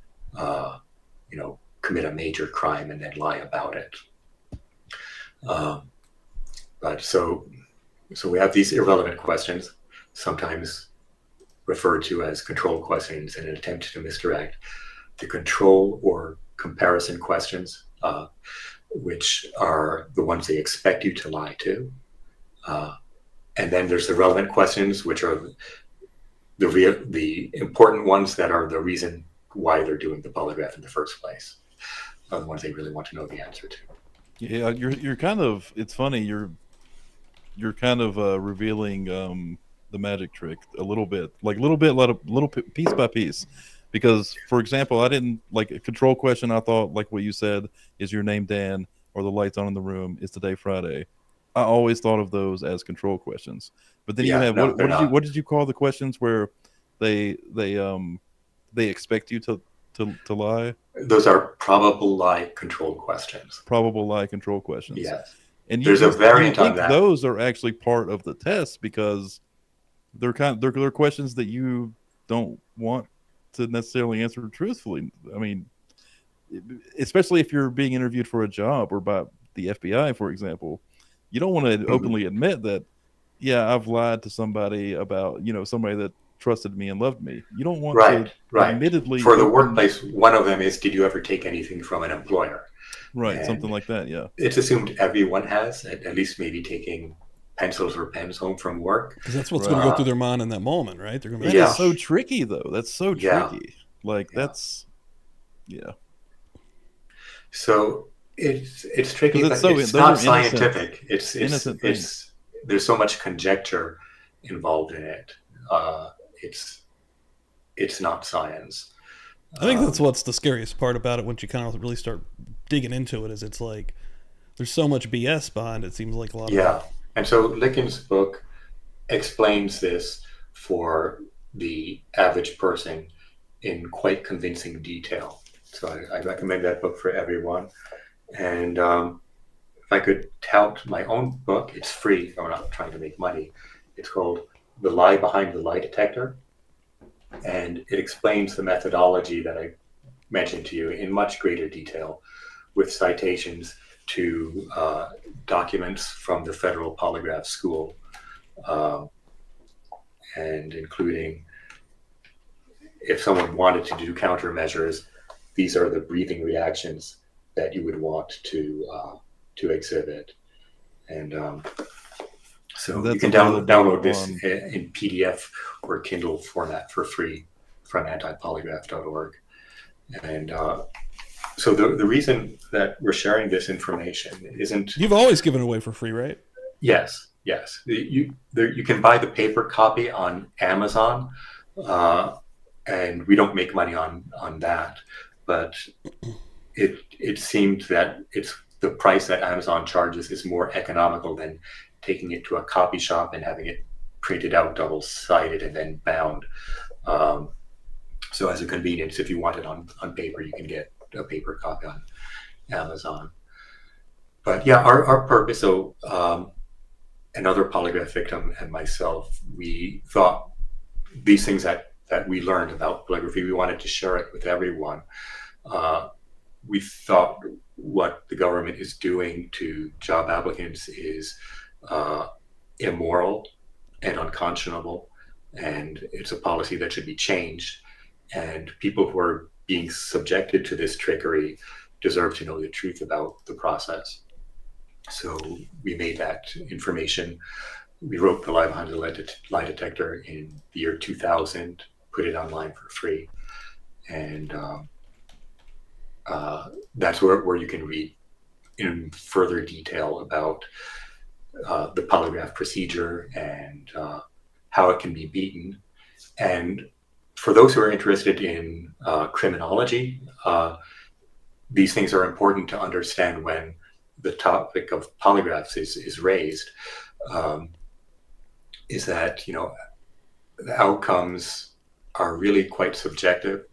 commit a major crime and then lie about it. But so we have these irrelevant questions, sometimes referred to as control questions in an attempt to misdirect. The control or comparison questions, which are the ones they expect you to lie to. And then there's the relevant questions, which are the important ones that are the reason why they're doing the polygraph in the first place. Are the ones they really want to know the answer to. Yeah, you're kind of, it's funny, you're kind of revealing the magic trick a little bit, piece by piece. Because, for example, I didn't like a control question. I thought, like what you said, is your name Dan, or the lights on in the room, is today Friday. I always thought of those as control questions. But then you have what did you call the questions where they expect you to lie? Those are probable lie control questions. Probable lie control questions. Yes. And there's a variant on that. Those are actually part of the test because they're questions that you don't want to necessarily answer truthfully. I mean, especially if you're being interviewed for a job or by the FBI, for example, you don't want to openly admit that, yeah, I've lied to somebody about, somebody that trusted me and loved me. You don't want to admittedly for the workplace. One of them is, did you ever take anything from an employer? Right. And something like that. Yeah. It's assumed everyone has at least maybe taking pencils or pens home from work. Because that's what's going to go through their mind in that moment, right? They're going to be That's so tricky, though. That's so tricky. Like that's, So it's tricky, but so, it's not scientific. Innocent there's so much conjecture involved in it. It's not science. I think that's what's the scariest part about it. Once you kind of really start digging into it, is it's like there's so much BS behind it. Seems like a lot. Yeah, and so Licken's book explains this for the average person in quite convincing detail. So I recommend that book for everyone. And if I could tout my own book, it's free. I'm not trying to make money. It's called The Lie Behind the Lie Detector. And it explains the methodology that I mentioned to you in much greater detail, with citations to documents from the Federal Polygraph School, and including, if someone wanted to do countermeasures, these are the breathing reactions that you would want to exhibit. And so you can download this in PDF or Kindle format for free from antipolygraph.org. And so the reason that we're sharing this information isn't... You've always given it away for free, right? Yes. You can buy the paper copy on Amazon, and we don't make money on that. But it seemed that the price that Amazon charges is more economical than taking it to a copy shop and having it printed out double-sided and then bound. So as a convenience, if you want it on paper, you can get a paper copy on Amazon. But yeah, our purpose, so another polygraph victim and myself, we thought these things that we learned about polygraphy, we wanted to share it with everyone. We thought what the government is doing to job applicants is immoral and unconscionable, and it's a policy that should be changed. And people who are being subjected to this trickery deserve to know the truth about the process. So we made that information. We wrote The Lie Behind the Lie Detector in the year 2000, put it online for free. And that's where you can read in further detail about the polygraph procedure and how it can be beaten. And for those who are interested in criminology, these things are important to understand when the topic of polygraphs is raised. Is that, the outcomes are really quite subjective.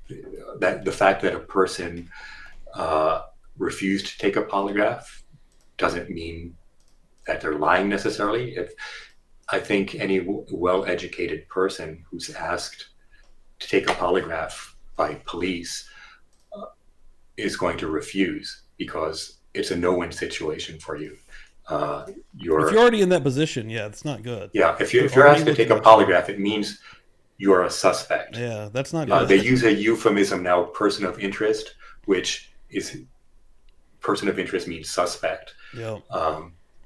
That the fact that a person refused to take a polygraph doesn't mean that they're lying necessarily. I think any well-educated person who's asked to take a polygraph by police is going to refuse because it's a no-win situation for you. If you're already in that position, yeah, it's not good. Yeah, if you're asked to take a polygraph, it means you're a suspect. Yeah, that's not good. They use a euphemism now, person of interest, which is person of interest means suspect. Yeah.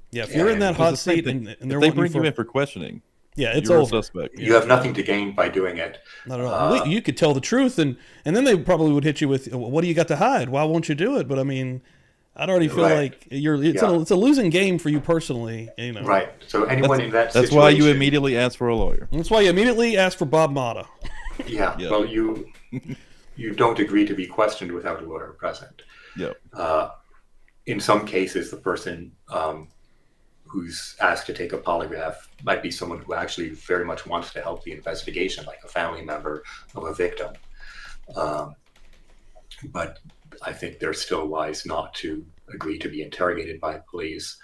Yeah, if you're in that hot seat and they're they bring you in for questioning, yeah, it's you're over. a suspect. You have nothing to gain by doing it. Not at all. You could tell the truth, and then they probably would hit you with, "What do you got to hide? Why won't you do it?" But I mean, I'd already feel like it's a losing game for you personally. You know, right? So anyone in that that's situation, why you immediately ask for a lawyer. That's why you immediately ask for Bob Mata. Yeah. Well, you don't agree to be questioned without a lawyer present. Yeah. In some cases, the person who's asked to take a polygraph might be someone who actually very much wants to help the investigation, like a family member of a victim. But I think they're still wise not to agree to be interrogated by police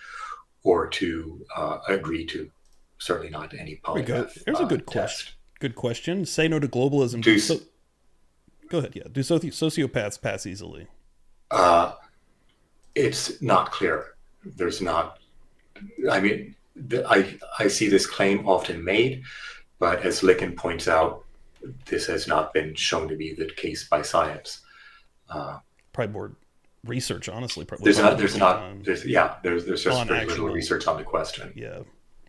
or to agree to certainly not any polygraph. There's a good question. Good question. Say no to globalism. Go ahead. Yeah. Do sociopaths pass easily? It's not clear. There's not. I mean, I see this claim often made, but as Licken points out, this has not been shown to be the case by science. Probably more research, honestly. There's just very little research on the question. Yeah,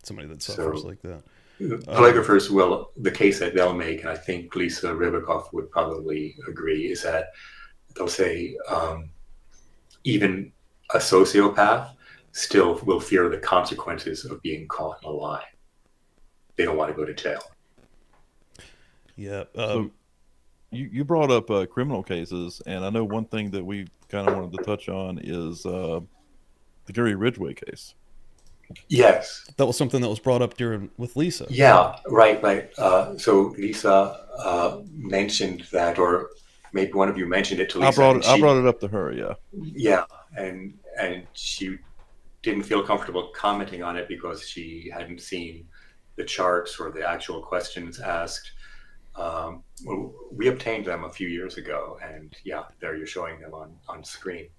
somebody that suffers like that. Polygraphers will, the case that they'll make, and I think Lisa Ribacoff would probably agree, is that they'll say even a sociopath still will fear the consequences of being caught in a lie. They don't want to go to jail. Yeah. So you brought up criminal cases, and I know one thing that we kind of wanted to touch on is the Gary Ridgway case. Yes. That was something that was brought up with Lisa. Yeah, right. So Lisa mentioned that, or maybe one of you mentioned it to Lisa. I brought it up to her, yeah. Yeah, and she didn't feel comfortable commenting on it because she hadn't seen the charts or the actual questions asked. Well, we obtained them a few years ago, and yeah, there you're showing them on screen.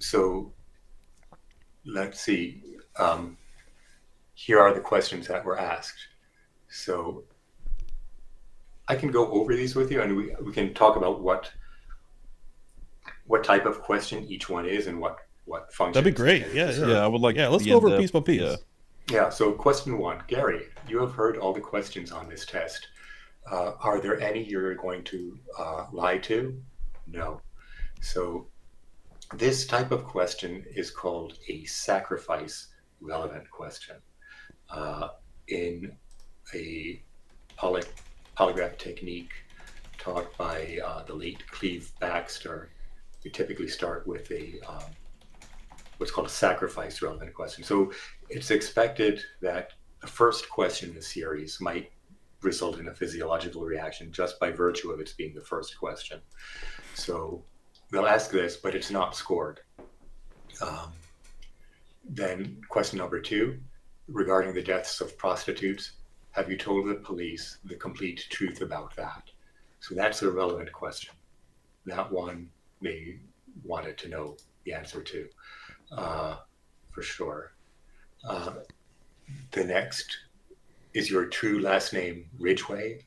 So let's see. Here are the questions that were asked. So I can go over these with you, and we can talk about what type of question each one is and what function. That'd be great. Yeah. I would like. Yeah, let's go over piece by piece. Yeah. So question one, Gary, you have heard all the questions on this test. Are there any you're going to lie to? No. So this type of question is called a sacrifice relevant question. In a polygraph technique taught by the late Cleve Baxter, we typically start with a what's called a sacrifice relevant question. So it's expected that the first question in the series might result in a physiological reaction just by virtue of its being the first question. So they'll ask this, but it's not scored. Then question number two, regarding the deaths of prostitutes, have you told the police the complete truth about that? So that's a relevant question. That one they wanted to know the answer to, for sure. The next, is your true last name Ridgway?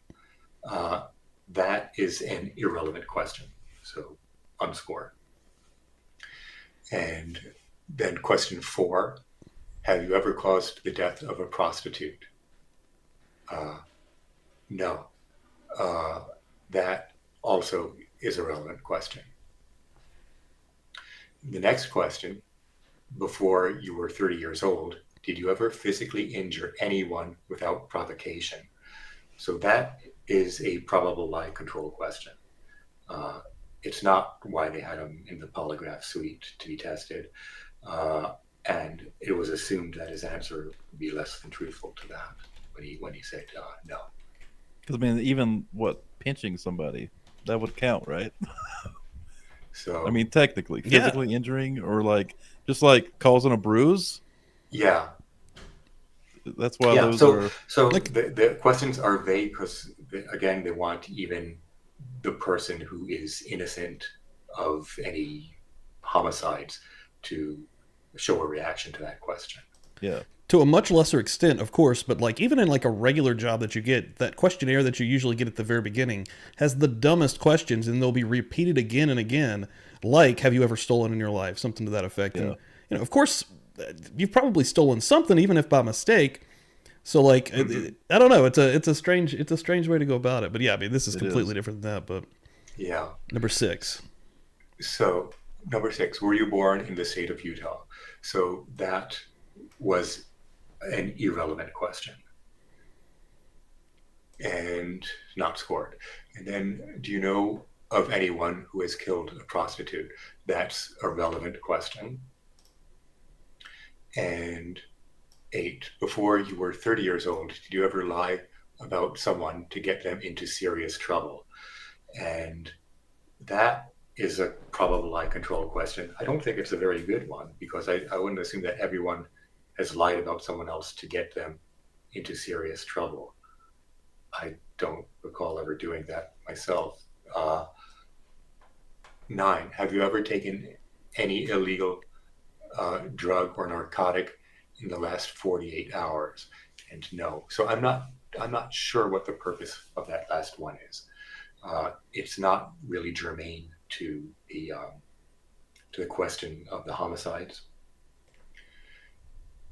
That is an irrelevant question, so unscore. And then question four, have you ever caused the death of a prostitute? No. That also is a relevant question. The next question, before you were 30 years old, did you ever physically injure anyone without provocation? So that is a probable lie control question. It's not why they had him in the polygraph suite to be tested. And it was assumed that his answer would be less than truthful to that when he said no. Because I mean, even pinching somebody, that would count, right? So I mean, technically, Yeah. physically injuring or like just like causing a bruise. yeah, That's why yeah. those So are. the questions are vague because again they want even the person who is innocent of any homicides to show a reaction to that question. Yeah. To a much lesser extent, of course, but like even in like a regular job that you get, that questionnaire that you usually get at the very beginning has the dumbest questions, and they'll be repeated again and again. Like, have you ever stolen in your life? Something to that effect. Yeah. And you know, of course, you've probably stolen something, even if by mistake. So like, I don't know. It's a strange way to go about it. But yeah, I mean, this is completely different than that. But Yeah. number 6. So number 6, were you born in the state of Utah? So that was an irrelevant question and not scored. And then, do you know of anyone who has killed a prostitute? That's a relevant question. And 8, before you were 30 years old, did you ever lie about someone to get them into serious trouble? And that is a probable lie control question. I don't think it's a very good one because I wouldn't assume that everyone has lied about someone else to get them into serious trouble. I don't recall ever doing that myself. 9, have you ever taken any illegal drug or narcotic in the last 48 hours? And no. So I'm not sure what the purpose of that last one is. It's not really germane to the question of the homicides.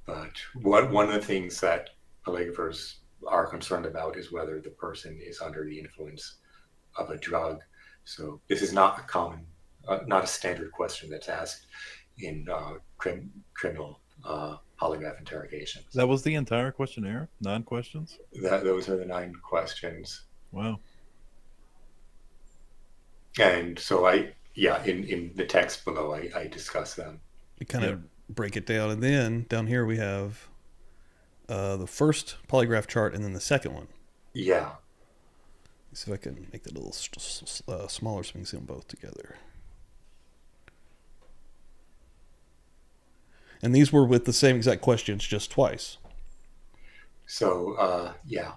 But one of the things that polygraphers are concerned about is whether the person is under the influence of a drug. So this is not a common, not a standard question that's asked in criminal polygraph interrogations. That was the entire questionnaire? 9 questions? Those are the 9 questions. Wow. And so in the text below, I discuss them. We kind of break it down, and then down here we have the first polygraph chart and then the second one. Yeah. Let's see if I can make that a little smaller so we can see them both together. And these were with the same exact questions, just twice. So, yeah.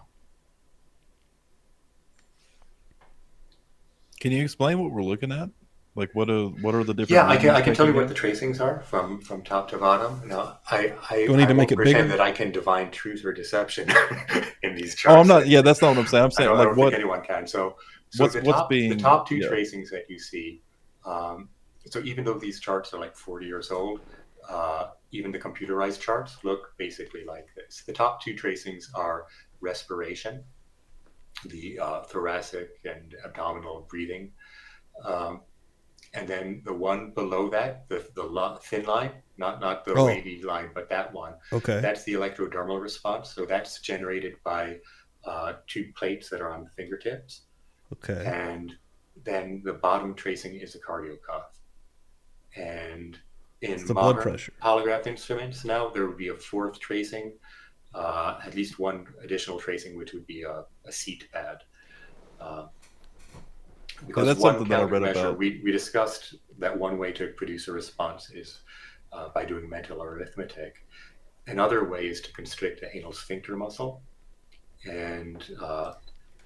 Can you explain what we're looking at? Like, what are the different? Yeah, I can tell you what the tracings are from top to bottom. Now, I Do I need to make it pretend bigger? that I can divine truth or deception in these charts. Oh, I'm not. Yeah, that's not what I'm saying. I'm I saying don't, like I don't what? think anyone can. So What's the top 2 yeah. tracings that you see. So even though these charts are like 40 years old, even the computerized charts look basically like this. The top 2 tracings are respiration, the thoracic and abdominal breathing. And then the one below that, the thin line, not the wavy line, but that one. Okay. That's the electrodermal response. So that's generated by 2 plates that are on the fingertips. Okay. And then the bottom tracing is a cardiocuff. And in the blood pressure. polygraph instruments now, there would be a 4th tracing, at least one additional tracing, which would be a seat pad. Because that's one something that I read countermeasure, about. we discussed that one way to produce a response is by doing mental arithmetic. Another way is to constrict the anal sphincter muscle. And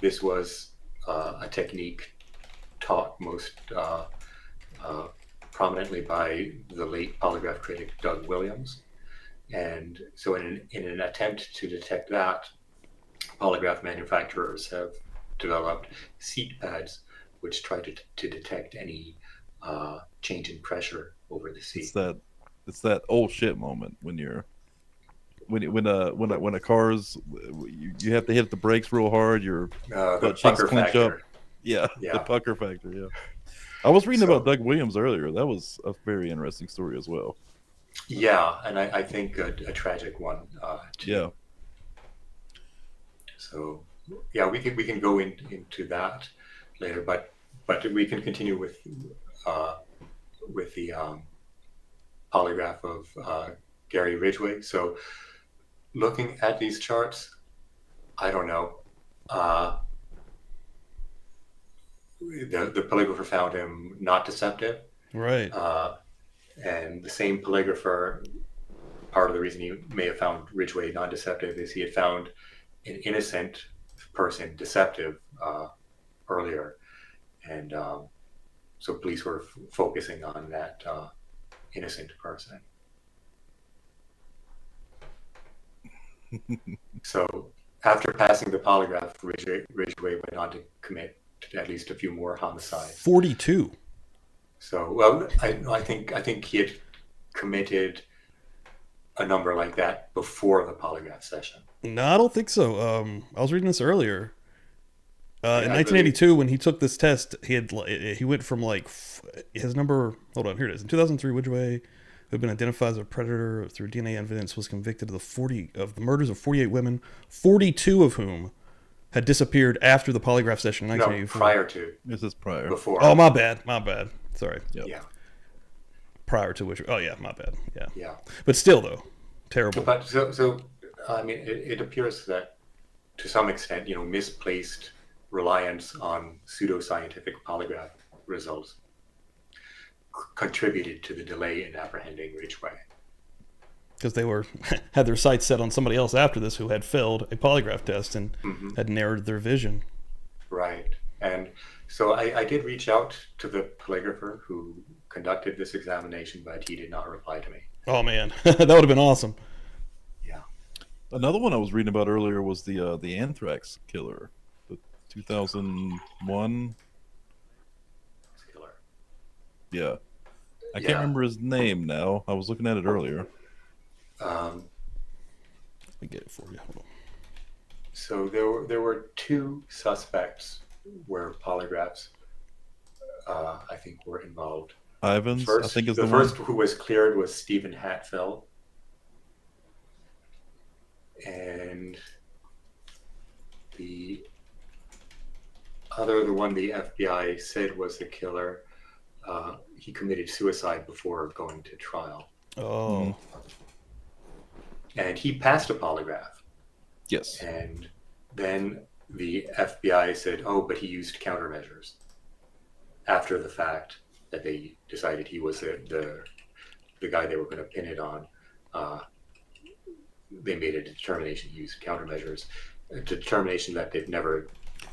this was a technique taught most prominently by the late polygraph critic Doug Williams. And so in an attempt to detect that, polygraph manufacturers have developed seat pads which try to detect any change in pressure over the seat. It's that old shit moment when a car's you have to hit the brakes real hard, your butt cheeks clench factor. up. Yeah, the pucker factor. Yeah, I was reading about Doug Williams earlier. That was a very interesting story as well. Yeah, and I think a tragic one. Too. Yeah. So yeah, we can go into that later, but we can continue with the polygraph of Gary Ridgway. So looking at these charts, I don't know. the polygrapher found him not deceptive. Right. And the same polygrapher, part of the reason he may have found Ridgway non-deceptive is he had found an innocent person deceptive earlier. And so police were focusing on that innocent person. So after passing the polygraph, Ridgway went on to commit at least a few more homicides. 42. So, well, I think he had committed a number like that before the polygraph session. No, I don't think so. I was reading this earlier. In I 1982, when he took this test, he went from like his number. Hold on, here it is. In 2003, Ridgway, who had been identified as a predator through DNA evidence, was convicted of the murders of 48 women, 42 of whom had disappeared after the polygraph session in 1984. No, prior to. This is prior. Before. Oh, my bad. Sorry. Yep. Yeah. Prior to which? Oh, yeah, my bad. Yeah. Yeah. But still, though, terrible. But so I mean, it appears that to some extent, misplaced reliance on pseudoscientific polygraph results contributed to the delay in apprehending Ridgway. Because they had their sights set on somebody else after this who had failed a polygraph test and had narrowed their vision. Right. And so I did reach out to the polygrapher who conducted this examination, but he did not reply to me. Oh, man. That would have been awesome. Yeah. Another one I was reading about earlier was the anthrax killer, the 2001. Killer. Yeah, I Yeah. can't remember his name now. I was looking at it earlier. Let me get it for you. Hold on. So there were two suspects where polygraphs, I think, were involved. Ivins, First, I think is the the first one. who was cleared was Stephen Hatfield, and the one the FBI said was the killer, he committed suicide before going to trial, Oh. and he passed a polygraph. Yes. And then the FBI said, "Oh, but he used countermeasures." After the fact that they decided he was the guy they were going to pin it on, they made a determination he used countermeasures, a determination that they've never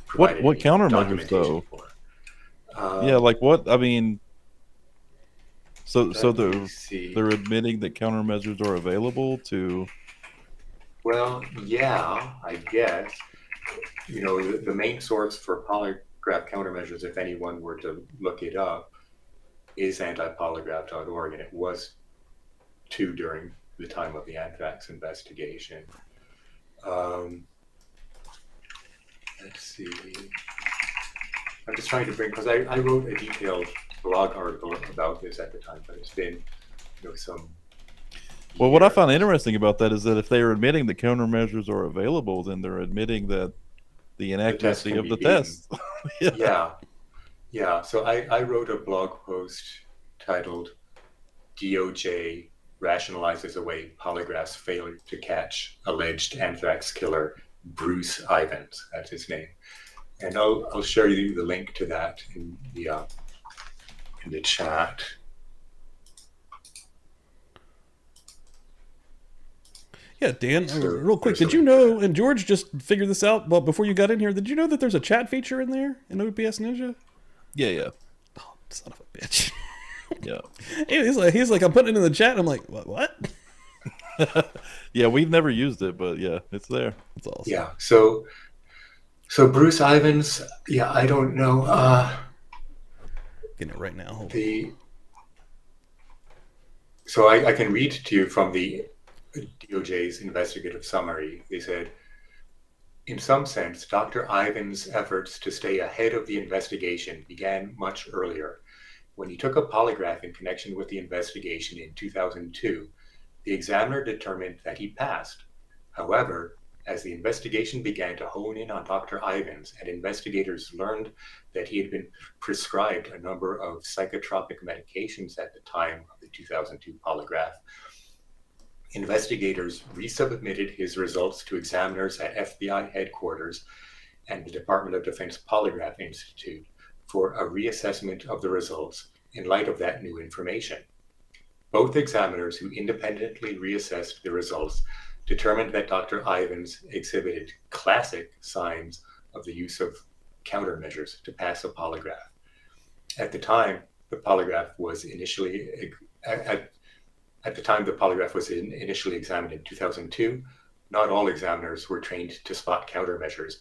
provided What any countermeasures, documentation though? for. Yeah, like what? I mean, so Let me they're see. admitting that countermeasures are available to. Well, yeah, I guess. The main source for polygraph countermeasures, if anyone were to look it up, is antipolygraph.org, and it was too during the time of the anthrax investigation. Let's see. I'm just trying to bring, because I wrote a detailed blog article about this at the time, but it's been some. Well, what I years. found interesting about that is that if they are admitting that countermeasures are available, then they're admitting that the inaccuracy can of be the beaten. test. Yeah. So I wrote a blog post titled "DOJ Rationalizes Away Polygraph's Failure to Catch Alleged Anthrax Killer Bruce Ivins." That's his name, and I'll share you the link to that in the chat. Yeah, Dan, So, real quick, there's did you know, and George just figured this out well before you got in here, did you know that there's a chat feature in there in OPS Ninja? Yeah. Oh, son of a bitch. Yeah. He's like, I'm putting it in the chat, and I'm like, what? Yeah, we've never used it, but yeah, it's there. That's awesome. Yeah. So Bruce Ivins. Yeah, I don't know. Getting it right now. Hold on. So I can read to you from the DOJ's investigative summary. They said, in some sense, Dr. Ivins' efforts to stay ahead of the investigation began much earlier. When he took a polygraph in connection with the investigation in 2002, the examiner determined that he passed. However, as the investigation began to hone in on Dr. Ivins and investigators learned that he had been prescribed a number of psychotropic medications at the time of the 2002 polygraph, investigators resubmitted his results to examiners at FBI headquarters and the Department of Defense Polygraph Institute for a reassessment of the results in light of that new information. Both examiners who independently reassessed the results determined that Dr. Ivins exhibited classic signs of the use of countermeasures to pass a polygraph. At the time, the polygraph was initially examined in 2002. Not all examiners were trained to spot countermeasures,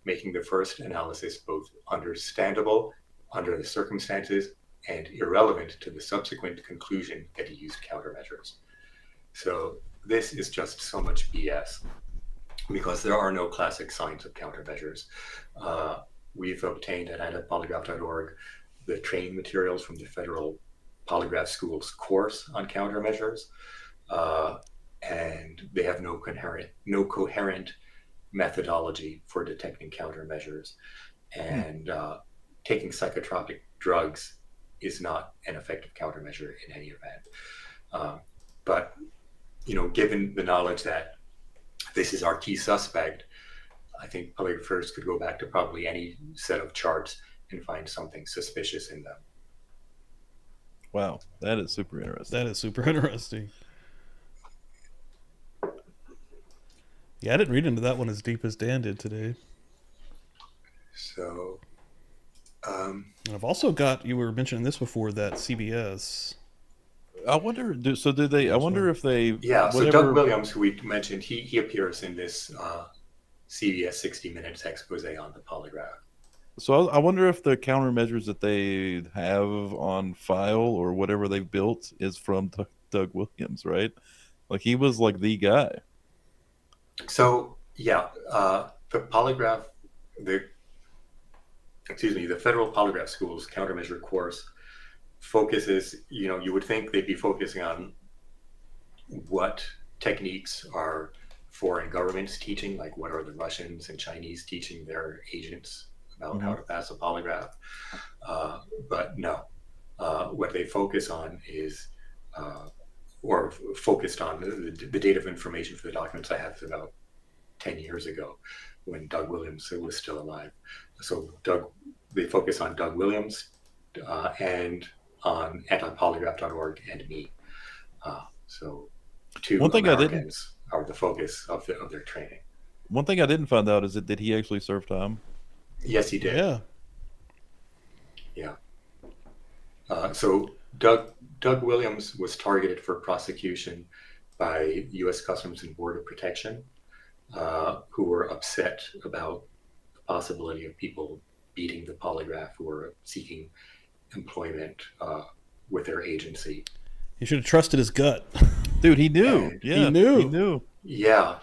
making the first analysis both understandable under the circumstances and irrelevant to the subsequent conclusion that he used countermeasures. So this is just so much BS because there are no classic signs of countermeasures. We've obtained at antipolygraph.org the training materials from the Federal Polygraph School's course on countermeasures, and they have no coherent methodology for detecting countermeasures. And taking psychotropic drugs is not an effective countermeasure in any event. But given the knowledge that this is our key suspect, I think polygraphers could go back to probably any set of charts and find something suspicious in them. Wow, that is super interesting. That is super interesting. Yeah, I didn't read into that one as deep as Dan did today. So, I've also got, you were mentioning this before, that CBS. I wonder, I wonder if they... Yeah, so Doug Williams, who we mentioned, he appears in this CBS 60 Minutes expose on the polygraph. So I wonder if the countermeasures that they have on file or whatever they've built is from Doug Williams, right? Like, he was like the guy. So, yeah, the polygraph, the Federal Polygraph School's countermeasure course focuses, you would think they'd be focusing on what techniques are foreign governments teaching, like what are the Russians and Chinese teaching their agents about how to pass a polygraph. But no, what they focus on is, or focused on the date of information for the documents I have is about 10 years ago when Doug Williams was still alive. So they focus on Doug Williams and on antipolygraph.org and me. So two Americans are the focus of their training. One thing I didn't find out is that did he actually serve time? Yes, he did. Yeah. So Doug Williams was targeted for prosecution by U.S. Customs and Border Protection, who were upset about the possibility of people beating the polygraph who were seeking employment with their agency. He should have trusted his gut. Dude, he knew. He knew. Yeah,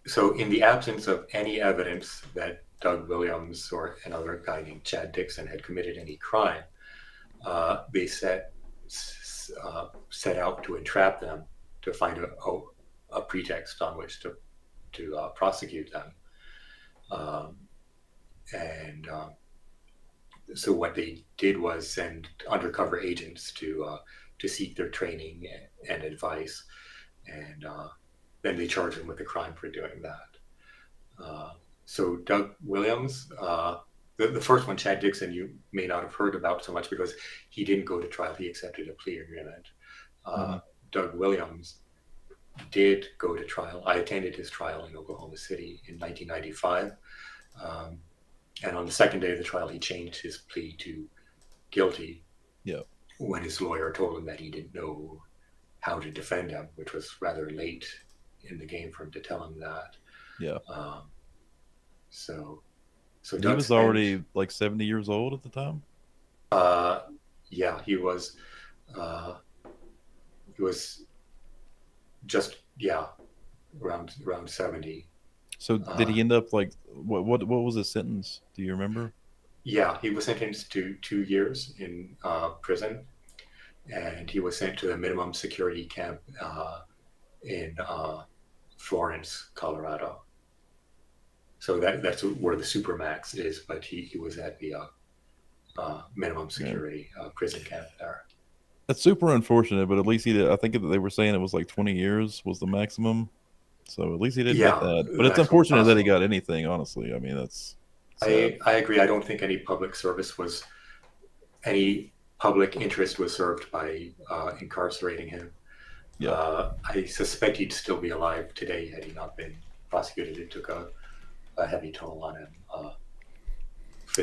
So in the absence of any evidence that Doug Williams or another guy named Chad Dixon had committed any crime, they set out to entrap them, to find a pretext on which to prosecute them. So what they did was send undercover agents to seek their training and advice, and then they charged him with a crime for doing that. So Doug Williams, the first one, Chad Dixon, you may not have heard about so much because he didn't go to trial. He accepted a plea agreement. Doug Williams did go to trial. I attended his trial in Oklahoma City in 1995. And on the second day of the trial, he changed his plea to guilty. Yeah. When his lawyer told him that he didn't know how to defend him, which was rather late in the game for him to tell him that. Yeah. So he was already like 70 years old at the time. Yeah, he was just around 70. So did he end up like what was his sentence? Do you remember? Yeah, he was sentenced to 2 years in prison, and he was sent to the minimum security camp in Florence, Colorado. So that's where the Supermax is, but he was at the minimum security prison camp there. That's super unfortunate, but at least he did. I think that they were saying it was like 20 years was the maximum. So at least he didn't get that. But it's unfortunate that he got anything, honestly. I mean, that's I agree. I don't think any public interest was served by incarcerating him. Yeah. I suspect he'd still be alive today had he not been prosecuted. It took a heavy toll on him.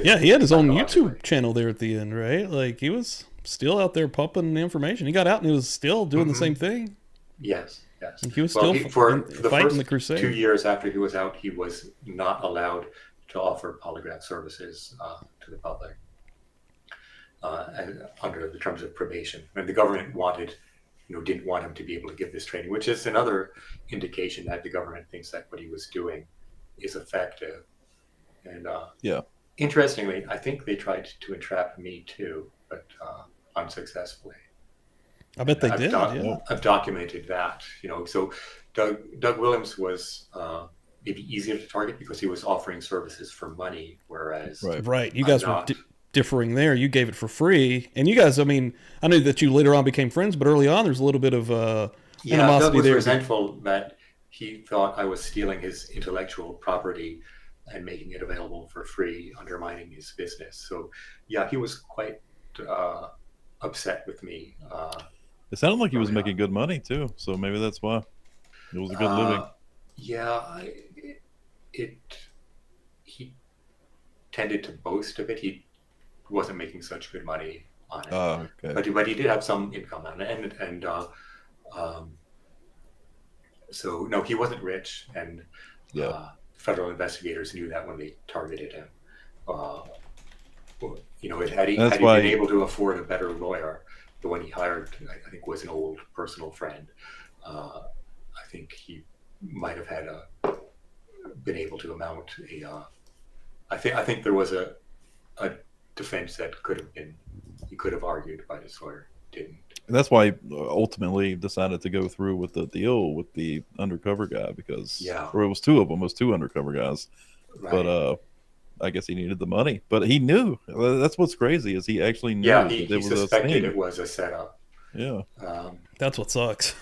Yeah, he had his own psychologically. YouTube channel there at the end, right? Like he was still out there pumping information. He got out and he was still doing the same thing. Yes, yes. Like he was Well, still for the fighting first the crusade. 2 years after he was out, he was not allowed to offer polygraph services to the public and under the terms of probation. And the government didn't want him to be able to give this training, which is another indication that the government thinks that what he was doing is effective. And Yeah. interestingly, I think they tried to entrap me too, but unsuccessfully. I bet they I've did. Yeah. I've documented that, So Doug Williams was maybe easier to target because he was offering services for money, whereas Right. You I'm guys were not. differing there. You gave it for free, and you guys. I mean, I knew that you later on became friends, but early on, there's a little bit of Doug animosity was there. resentful that he thought I was stealing his intellectual property and making it available for free, undermining his business. So, yeah, he was quite upset with me. It sounded like he was yeah. making good money too, so maybe that's why it was a good living. Yeah, he tended to boast of it. He wasn't making such good money on it, Oh, okay. but he did have some income on it, and so no, he wasn't rich, and Yeah. federal investigators knew that when they targeted him. Had he That's been why- able to afford a better lawyer, the one he hired, I think, was an old personal friend. I think he might have been able to mount a. I think there was a defense that he could have argued, but his lawyer didn't. And that's why he ultimately decided to go through with the deal with the undercover guy because, or it was two of them, it was two undercover guys. Right. But I guess he needed the money. But he knew. That's what's crazy is he actually knew Yeah, that he it was a suspected scheme. it was a setup. Yeah. That's what sucks.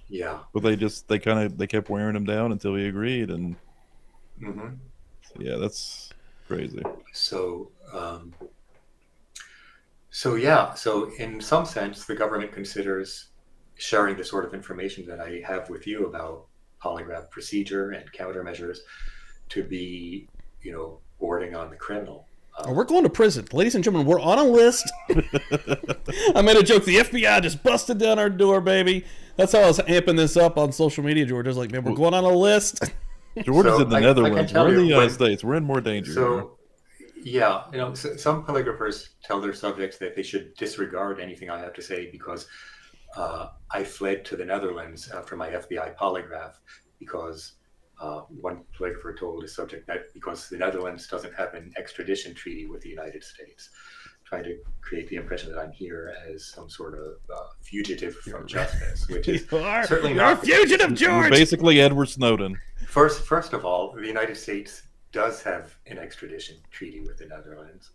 Yeah. But they kept wearing him down until he agreed, and Mm-hmm. yeah, that's crazy. So in some sense, the government considers sharing the sort of information that I have with you about polygraph procedure and countermeasures to be, boarding on the criminal. We're going to prison. Ladies and gentlemen, we're on a list. I made a joke. The FBI just busted down our door, baby. That's how I was amping this up on social media, George. I was like, man, we're going on a list. George is So in the I can Netherlands. tell We're in the you United when- States. We're in more danger. So, yeah, some polygraphers tell their subjects that they should disregard anything I have to say because I fled to the Netherlands after my FBI polygraph because one polygrapher told his subject that because the Netherlands doesn't have an extradition treaty with the United States, trying to create the impression that I'm here as some sort of fugitive from justice, which is certainly You're not a fugitive, You're George. basically Edward Snowden. First of all, the United States does have an extradition treaty with the Netherlands.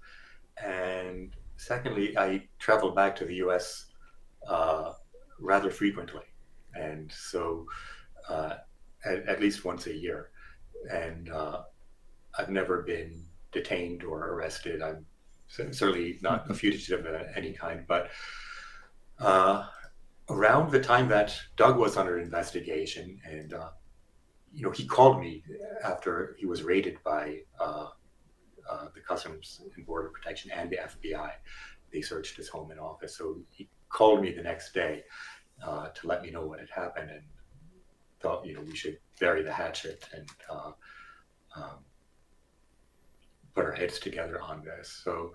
And secondly, I travel back to the US rather frequently. And so at least once a year. And I've never been detained or arrested. I'm certainly not a fugitive of any kind. But around the time that Doug was under investigation and he called me after he was raided by the Customs and Border Protection and the FBI. They searched his home and office. So he called me the next day to let me know what had happened and thought, we should bury the hatchet and put our heads together on this. So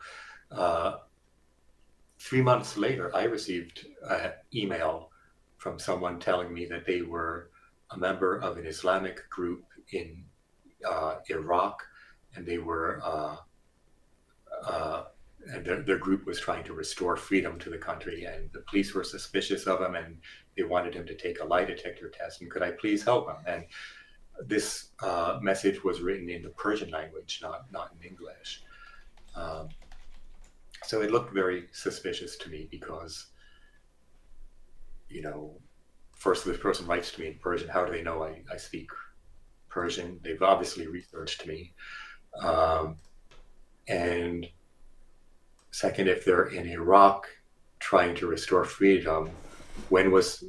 3 months later, I received an email from someone telling me that they were a member of an Islamic group in Iraq, and they were and their group was trying to restore freedom to the country, and the police were suspicious of him, and they wanted him to take a lie detector test, and could I please help him? And this message was written in the Persian language, not in English. So it looked very suspicious to me because, first this person writes to me in Persian. How do they know I speak Persian? They've obviously researched me. And second, if they're in Iraq trying to restore freedom, when was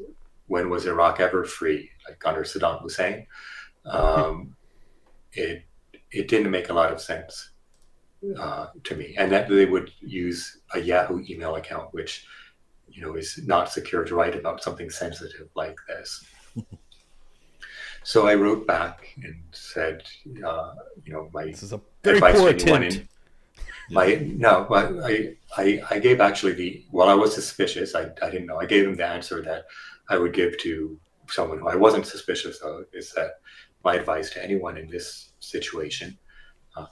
Iraq ever free? Like under Saddam Hussein? It didn't make a lot of sense to me, and that they would use a Yahoo email account, which is not secure to write about something sensitive like this. So I wrote back and said, my This is a very advice poor to anyone attempt. I gave actually while I was suspicious, I didn't know. I gave him the answer that I would give to someone who I wasn't suspicious of, is that my advice to anyone in this situation,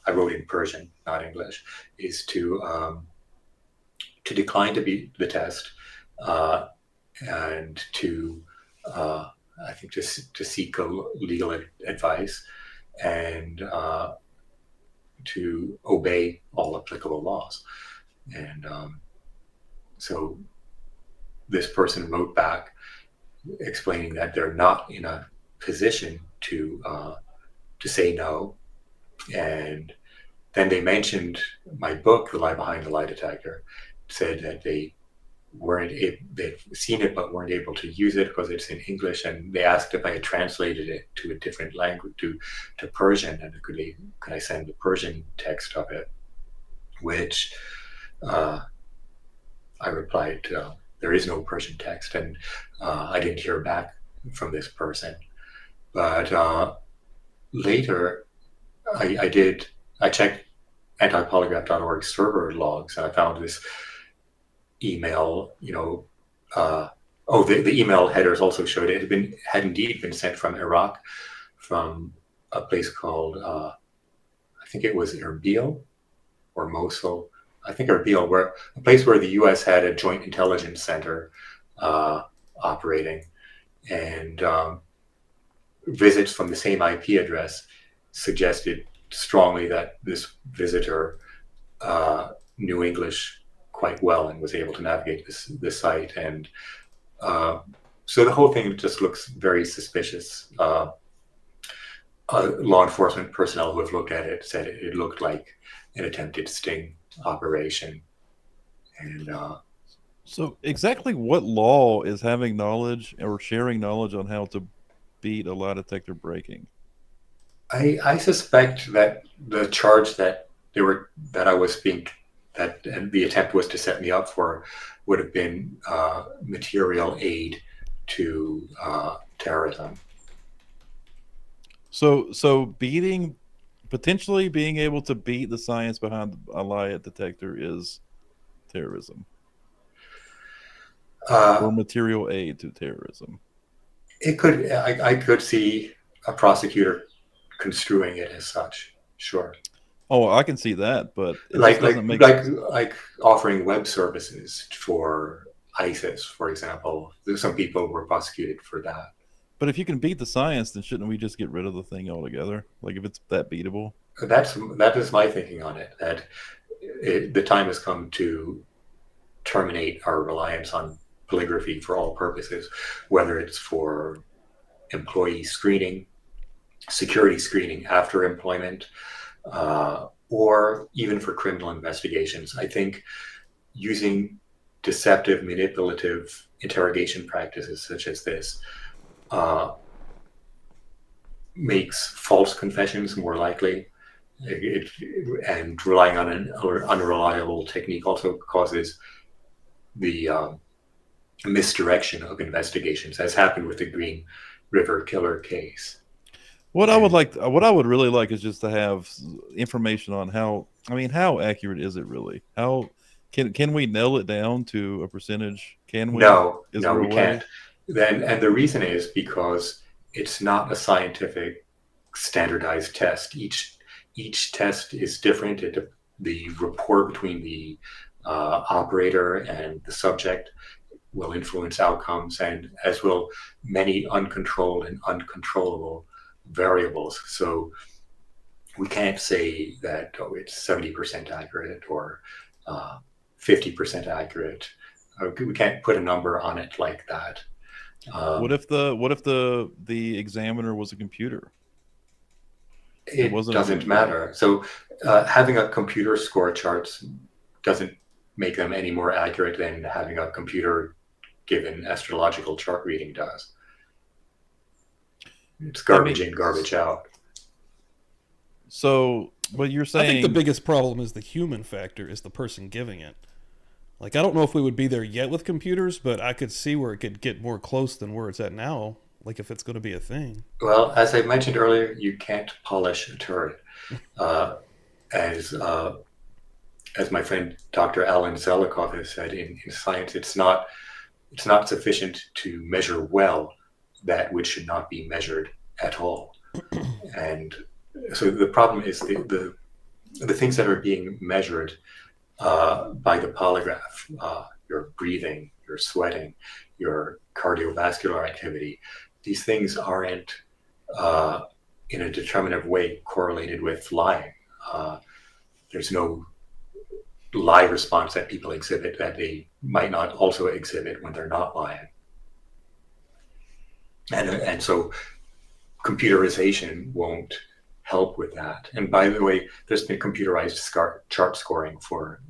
I wrote in Persian, not English, is to decline to beat the test, and to I think to seek legal advice, and to obey all applicable laws. And so this person wrote back explaining that they're not in a position to say no. And then they mentioned my book, The Lie Behind the Lie Detector, said that they'd seen it but weren't able to use it because it's in English, and they asked if I had translated it to a different language, to Persian, and could I send the Persian text of it, which I replied, there is no Persian text, and I didn't hear back from this person. But later I checked antipolygraph.org server logs, and I found this email, the email headers also showed it had indeed been sent from Iraq, from a place called, I think it was Erbil or Mosul. I think Erbil, a place where the U.S. had a joint intelligence center operating, and visits from the same IP address suggested strongly that this visitor knew English quite well and was able to navigate this site. And so the whole thing just looks very suspicious. Law enforcement personnel who have looked at it said it looked like an attempted sting operation. And so exactly what law is having knowledge or sharing knowledge on how to beat a lie detector breaking? I suspect that the charge that the attempt was to set me up for would have been material aid to terrorism. So potentially being able to beat the science behind a lie detector is terrorism, or material aid to terrorism. It could. I could see a prosecutor construing it as such. Sure. Oh, I can see that, but it like just doesn't make like offering web services for ISIS, for example. Some people were prosecuted for that. But if you can beat the science, then shouldn't we just get rid of the thing altogether? Like, if it's that beatable? That is my thinking on it. That the time has come to terminate our reliance on polygraphy for all purposes, whether it's for employee screening, security screening after employment, or even for criminal investigations. I think using deceptive, manipulative interrogation practices such as this makes false confessions more likely. And relying on an unreliable technique also causes the misdirection of investigations, as happened with the Green River Killer case. What I would really like is just to have information on how accurate is it really? How can we nail it down to a percentage? Can we? No, Is no, there we a way? can't. And the reason is because it's not a scientific standardized test. Each test is different. The rapport between the operator and the subject will influence outcomes, and as will many uncontrolled and uncontrollable variables. So we can't say that it's 70% accurate or 50% accurate. We can't put a number on it like that. What if the examiner was a computer? It wasn't a doesn't computer. matter. So Having a computer score charts doesn't make them any more accurate than having a computer given astrological chart reading does. It's garbage in, garbage out. So, but you're saying... I think the biggest problem is the human factor, is the person giving it. Like, I don't know if we would be there yet with computers, but I could see where it could get more close than where it's at now, like if it's going to be a thing. Well, as I mentioned earlier, you can't polish a turret. As my friend Dr. Alan Zelikoff has said, in science, it's not sufficient to measure well that which should not be measured at all. And so the problem is the things that are being measured by the polygraph, your breathing, your sweating, your cardiovascular activity, these things aren't in a determinative way correlated with lying. There's no lie response that people exhibit that they might not also exhibit when they're not lying. And so computerization won't help with that. And by the way, there's been computerized chart scoring for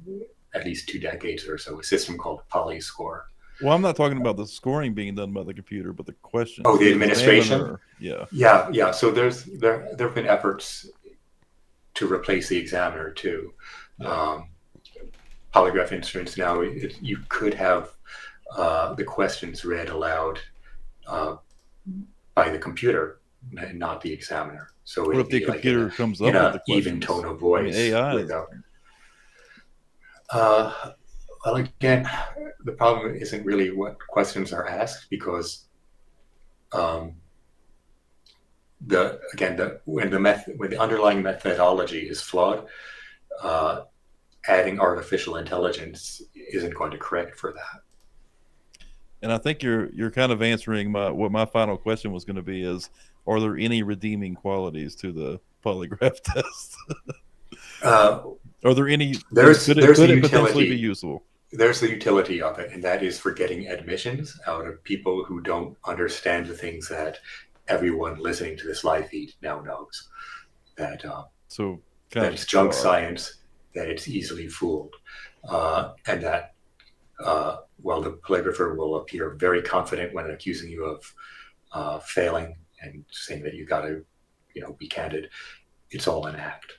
at least 2 decades or so, a system called PolyScore. Well, I'm not talking about the scoring being done by the computer, but the questions. Oh, the administration? Yeah. So there have been efforts to replace the examiner too. Polygraph instruments now, you could have the questions read aloud by the computer, not the examiner. So what if the computer comes up in with an the questions? even tone of voice? I mean, AI. Well, again, the problem isn't really what questions are asked, because when the underlying methodology is flawed, adding artificial intelligence isn't going to correct for that. And I think you're kind of answering what my final question was going to be is, are there any redeeming qualities to the polygraph test? Are there any could it potentially be useful? There's the utility of it, and that is for getting admissions out of people who don't understand the things that everyone listening to this live feed now knows. That it's junk science, that it's easily fooled, and that while the polygrapher will appear very confident when accusing you of failing and saying that you got to, be candid, it's all an act.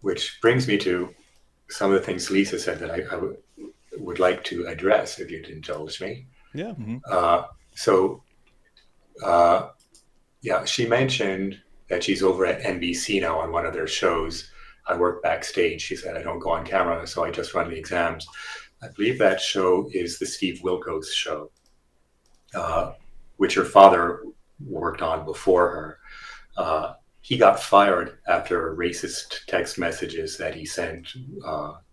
Which brings me to some of the things Lisa said that I would like to address, if you'd indulge me. Yeah. She mentioned that she's over at NBC now on one of their shows. I work backstage. She said, I don't go on camera, so I just run the exams. I believe that show is the Steve Wilkos show, which her father worked on before her. He got fired after racist text messages that he sent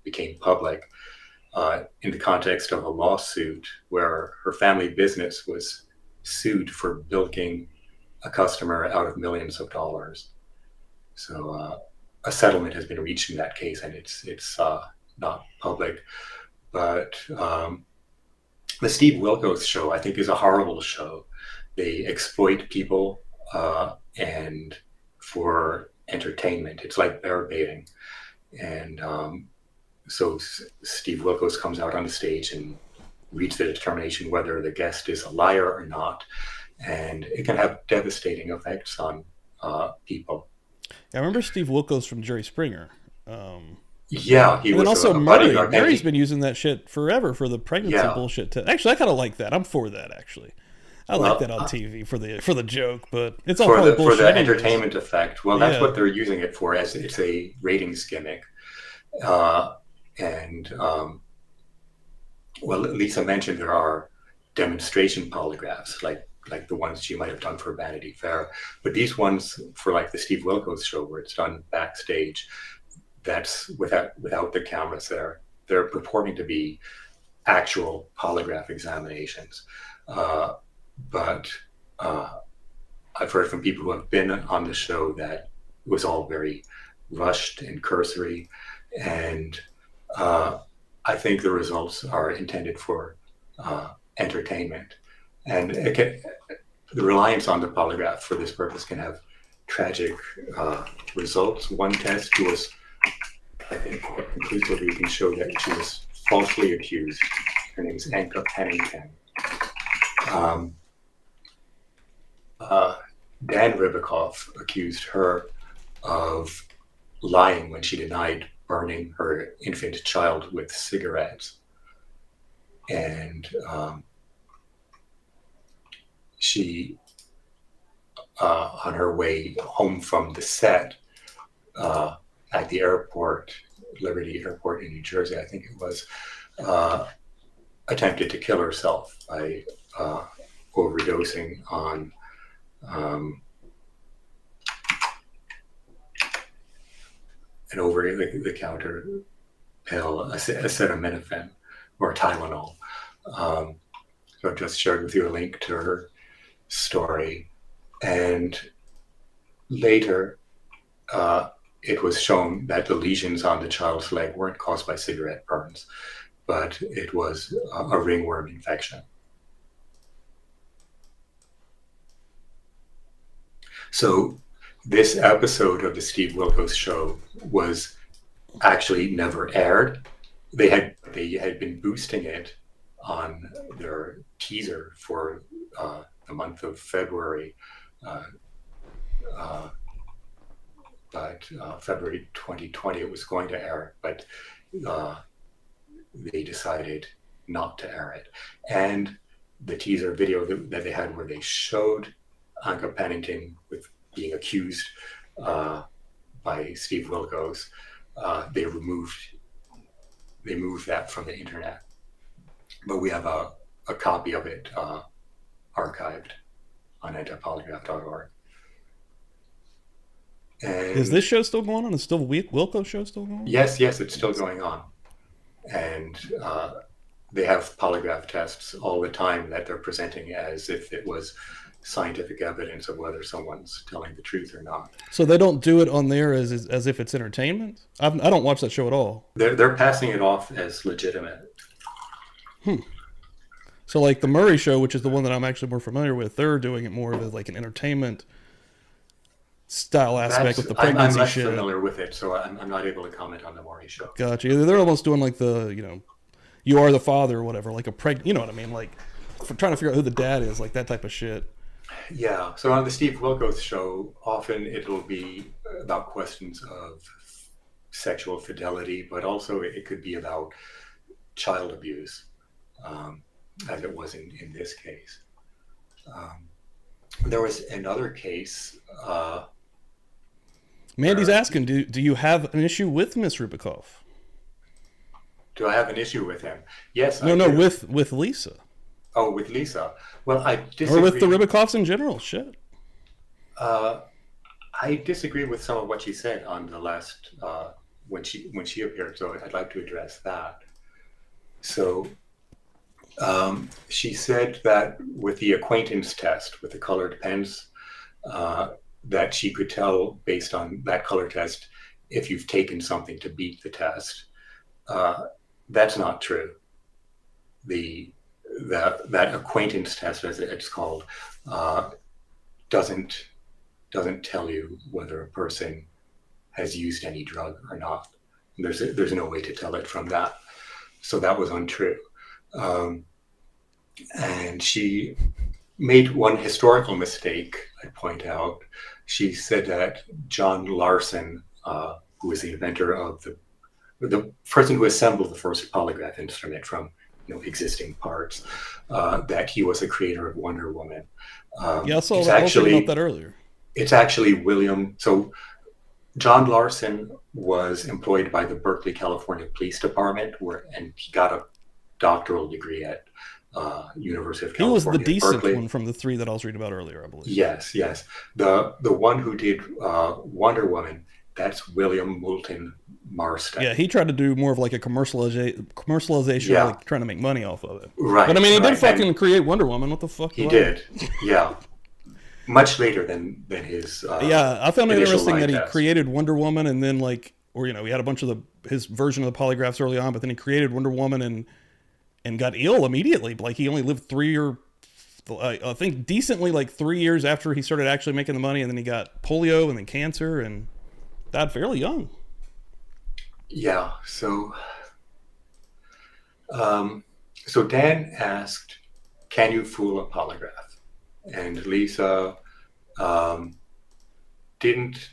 became public in the context of a lawsuit where her family business was sued for bilking a customer out of millions of dollars. So a settlement has been reached in that case, and it's not public. But the Steve Wilkos show, I think, is a horrible show. They exploit people and for entertainment. It's like bear baiting. And so Steve Wilkos comes out on the stage and reads the determination whether the guest is a liar or not. And it can have devastating effects on people. I remember Steve Wilkos from Jerry Springer. Yeah, he was. And also Murray. Murray's been using that shit forever for the pregnancy bullshit test. Actually, I kind of like that. I'm for that, actually. I like that on TV for the joke, but it's all probably bullshit. For the entertainment effect. Well, that's what they're using it for, as it's a ratings gimmick. Lisa mentioned there are demonstration polygraphs, like the ones she might have done for Vanity Fair. But these ones for like the Steve Wilkos show, where it's done backstage, that's without the cameras there. They're purporting to be actual polygraph examinations. But I've heard from people who have been on the show that it was all very rushed and cursory. And I think the results are intended for entertainment. And the reliance on the polygraph for this purpose can have tragic results. One test was, I think, conclusively we can show that she was falsely accused. Her name is Anka Pennington. Dan Ribacoff accused her of lying when she denied burning her infant child with cigarettes. And she, on her way home from the set at the airport, Liberty Airport in New Jersey, I think it was, attempted to kill herself by overdosing on an over-the-counter pill, acetaminophen, or Tylenol. So I just shared with you a link to her story. And later, it was shown that the lesions on the child's leg weren't caused by cigarette burns, but it was a ringworm infection. So this episode of the Steve Wilkos show was actually never aired. They had been boosting it on their teaser for the month of February, but February 2020 it was going to air, but they decided not to air it. And the teaser video that they had where they showed Anka Pennington with being accused by Steve Wilkos, they moved that from the internet. But we have a copy of it archived on antipolygraph.org. And Is this show still going on? Is still Wilkos show still going on? Yes, it's still going on. And they have polygraph tests all the time that they're presenting as if it was scientific evidence of whether someone's telling the truth or not. So they don't do it on there as if it's entertainment? I don't watch that show at all. They're passing it off as legitimate. So like the Murray show, which is the one that I'm actually more familiar with, they're doing it more of as like an entertainment style aspect with the pregnancy I'm less shit. familiar with it, so I'm not able to comment on the Maury show. Gotcha. They're almost doing like the, you are the father or whatever, like you know what I mean? Like for trying to figure out who the dad is, like that type of shit. Yeah. So on the Steve Wilkos show, often it'll be about questions of sexual fidelity, but also it could be about child abuse, as it was in this case. There was another case. Mandy's asking, do you have an issue with Miss Ribacoff? Do I have an issue with him? Yes. No, I do. with Lisa. Oh, with Lisa. Well, I disagree. Or with the Ribacoffs in general. Shit. I disagree with some of what she said on the last when she appeared. So I'd like to address that. So she said that with the acquaintance test, with the colored pens, that she could tell based on that color test if you've taken something to beat the test. That's not true. That acquaintance test, as it's called, doesn't tell you whether a person has used any drug or not. There's no way to tell it from that. So that was untrue. And she made one historical mistake, I point out. She said that John Larson, who was the inventor of the person who assembled the first polygraph instrument from existing parts, that he was a creator of Wonder Woman. Yeah, I saw that. I was thinking about that earlier. It's actually William. So John Larson was employed by the Berkeley, California Police Department, and he got a doctoral degree at University of California. He was the decent Berkeley. one from the three that I was reading about earlier, I believe. Yes. The one who did Wonder Woman, that's William Moulton Marston. Yeah, he tried to do more of like a commercialization, Yeah. like trying to make money off of it. Right. But I mean, he did right. fucking And create Wonder Woman. What the fuck? he did. Yeah. Much later than his. Yeah, I found it initial interesting line that he test. created Wonder Woman and then he had a bunch of his version of the polygraphs early on, but then he created Wonder Woman and got ill immediately. Like he only lived 3 I think decently like 3 years after he started actually making the money, and then he got polio and then cancer and died fairly young. Yeah. So Dan asked, "Can you fool a polygraph?" And Lisa didn't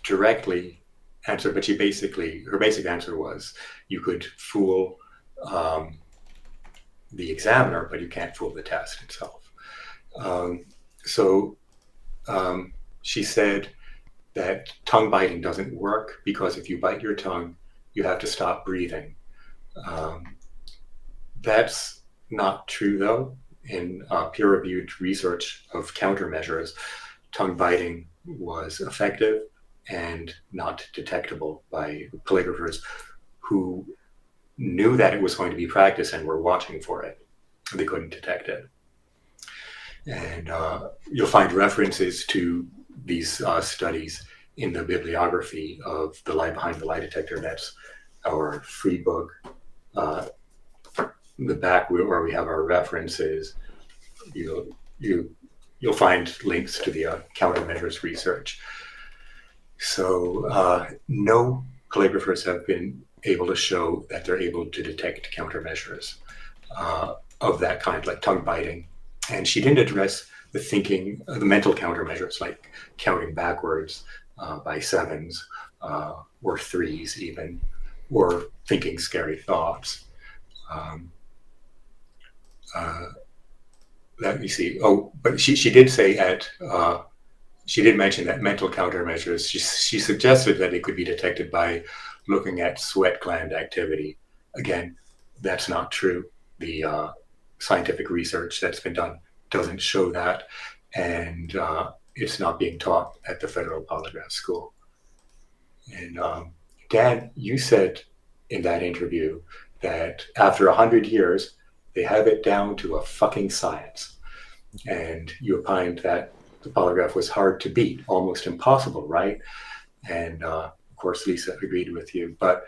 directly answer, but her basic answer was, "You could fool the examiner, but you can't fool the test itself." So she said that tongue biting doesn't work because if you bite your tongue, you have to stop breathing. That's not true, though. In peer-reviewed research of countermeasures, tongue biting was effective and not detectable by polygraphers who knew that it was going to be practiced and were watching for it. They couldn't detect it. And you'll find references to these studies in the bibliography of The Lie Behind the Lie Detector. That's our free book. The back where we have our references, you'll find links to the countermeasures research. So no polygraphers have been able to show that they're able to detect countermeasures of that kind, like tongue biting. And she didn't address the mental countermeasures, like counting backwards by sevens or threes even, or thinking scary thoughts. Let me see. Oh, but she did say she did mention that mental countermeasures, she suggested that it could be detected by looking at sweat gland activity. Again, that's not true. The scientific research that's been done doesn't show that, and it's not being taught at the Federal Polygraph School. And Dan, you said in that interview that after 100 years, they have it down to a fucking science. And you opined that the polygraph was hard to beat, almost impossible, right? And of course, Lisa agreed with you. But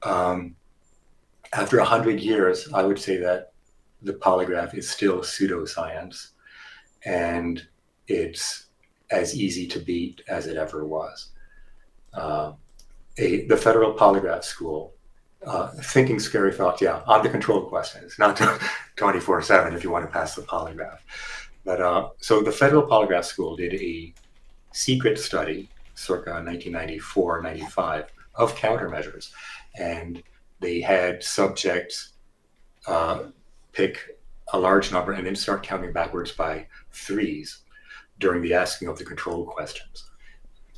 after 100 years, I would say that the polygraph is still pseudoscience, and it's as easy to beat as it ever was. The Federal Polygraph School, thinking scary thoughts, on the control questions, not 24/7 if you want to pass the polygraph. But so the Federal Polygraph School did a secret study circa 1994-95 of countermeasures, and they had subjects pick a large number and then start counting backwards by threes during the asking of the control questions.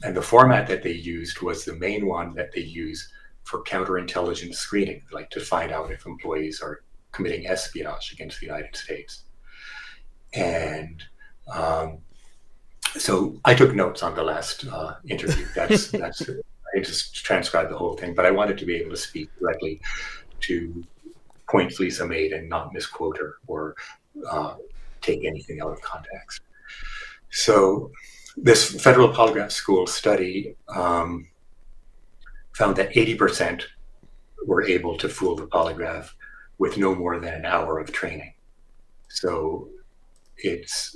And the format that they used was the main one that they use for counterintelligence screening, like to find out if employees are committing espionage against the United States. And so I took notes on the last interview. That's I just transcribed the whole thing, but I wanted to be able to speak directly to points Lisa made and not misquote her or take anything out of context. So this Federal Polygraph School study found that 80% were able to fool the polygraph with no more than an hour of training. So it's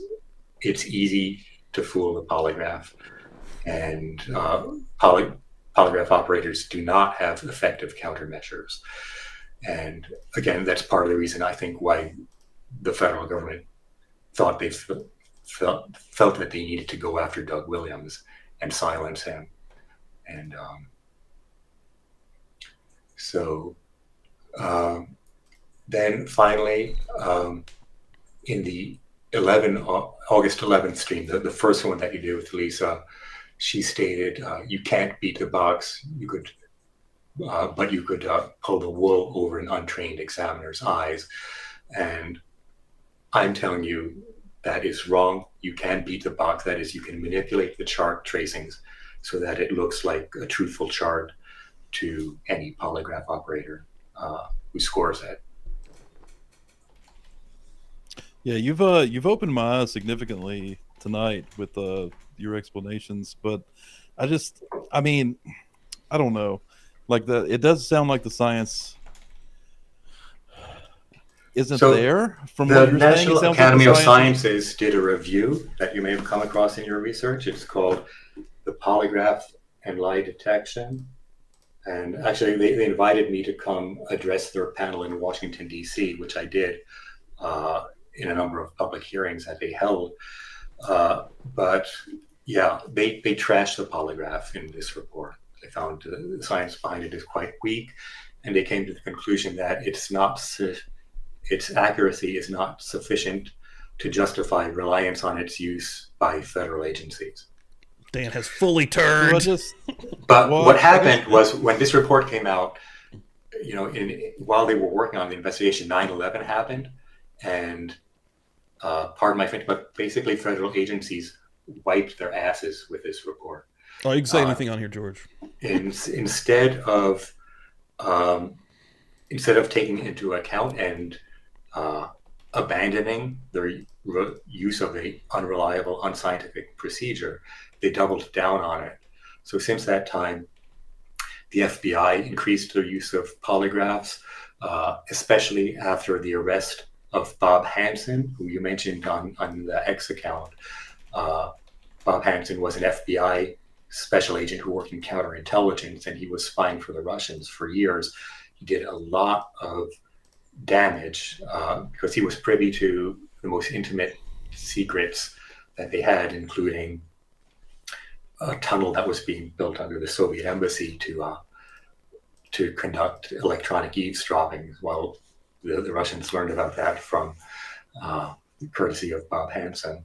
easy to fool the polygraph, and polygraph operators do not have effective countermeasures. And again, that's part of the reason I think why the federal government thought they felt that they needed to go after Doug Williams and silence him. And so then finally, in the August 11th stream, the first one that you did with Lisa, she stated, you can't beat the box. You could, but you could pull the wool over an untrained examiner's eyes. And I'm telling you, that is wrong. You can beat the box. That is, you can manipulate the chart tracings so that it looks like a truthful chart to any polygraph operator who scores it. Yeah, you've opened my eyes significantly tonight with your explanations, but I mean, I don't know. Like it does sound like the science. isn't So there from The what you're saying? It National sounds Academy like of the scientists. Sciences did a review that you may have come across in your research. It's called The Polygraph and Lie Detection. And actually, they invited me to come address their panel in Washington, D.C., which I did in a number of public hearings that they held. But yeah, they trashed the polygraph in this report. They found the science behind it is quite weak, and they came to the conclusion that its accuracy is not sufficient to justify reliance on its use by federal agencies. Dan has fully Well, turned. just But Well, what I happened guess- was when this report came out, while they were working on the investigation, 9/11 happened, and pardon my French, but basically federal agencies wiped their asses with this report. Oh, you can say anything on here, George. Instead of taking it into account and abandoning their use of a unreliable, unscientific procedure, they doubled down on it. So since that time, the FBI increased their use of polygraphs, especially after the arrest of Bob Hansen, who you mentioned on the X account. Bob Hansen was an FBI special agent who worked in counterintelligence, and he was spying for the Russians for years. He did a lot of damage because he was privy to the most intimate secrets that they had, including a tunnel that was being built under the Soviet embassy to conduct electronic eavesdropping. Well, the Russians learned about that from courtesy of Bob Hansen.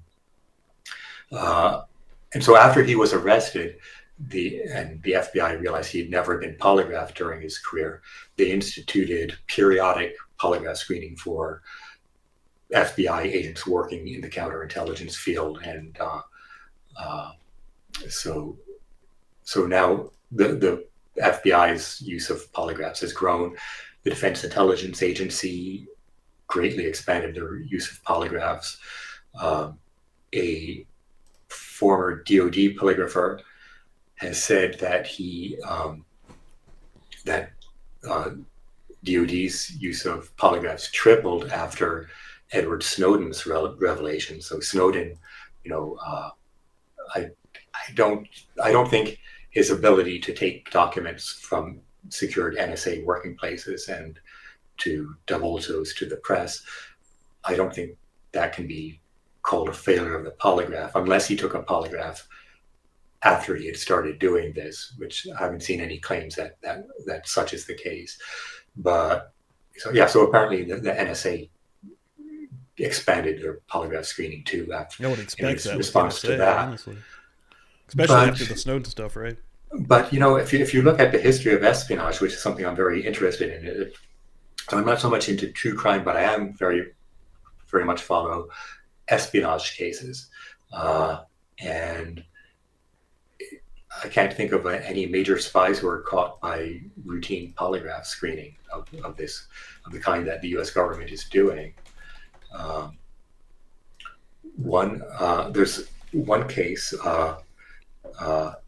And so after he was arrested, the FBI realized he had never been polygraphed during his career. They instituted periodic polygraph screening for FBI agents working in the counterintelligence field, and so now the FBI's use of polygraphs has grown. The Defense Intelligence Agency greatly expanded their use of polygraphs. A former DoD polygrapher has said that DoD's use of polygraphs tripled after Edward Snowden's revelation. So Snowden, I don't think his ability to take documents from secured NSA working places and to divulge those to the press, I don't think that can be called a failure of the polygraph, unless he took a polygraph after he had started doing this, which I haven't seen any claims that such is the case. But so apparently the NSA expanded their polygraph screening too after, I would expect that response to NSA, that. honestly. Especially But- after the Snowden stuff, right? But if you look at the history of espionage, which is something I'm very interested in, I'm not so much into true crime, but I am very, very much follow espionage cases, and I can't think of any major spies who were caught by routine polygraph screening of the kind that the U.S. government is doing. There's one case.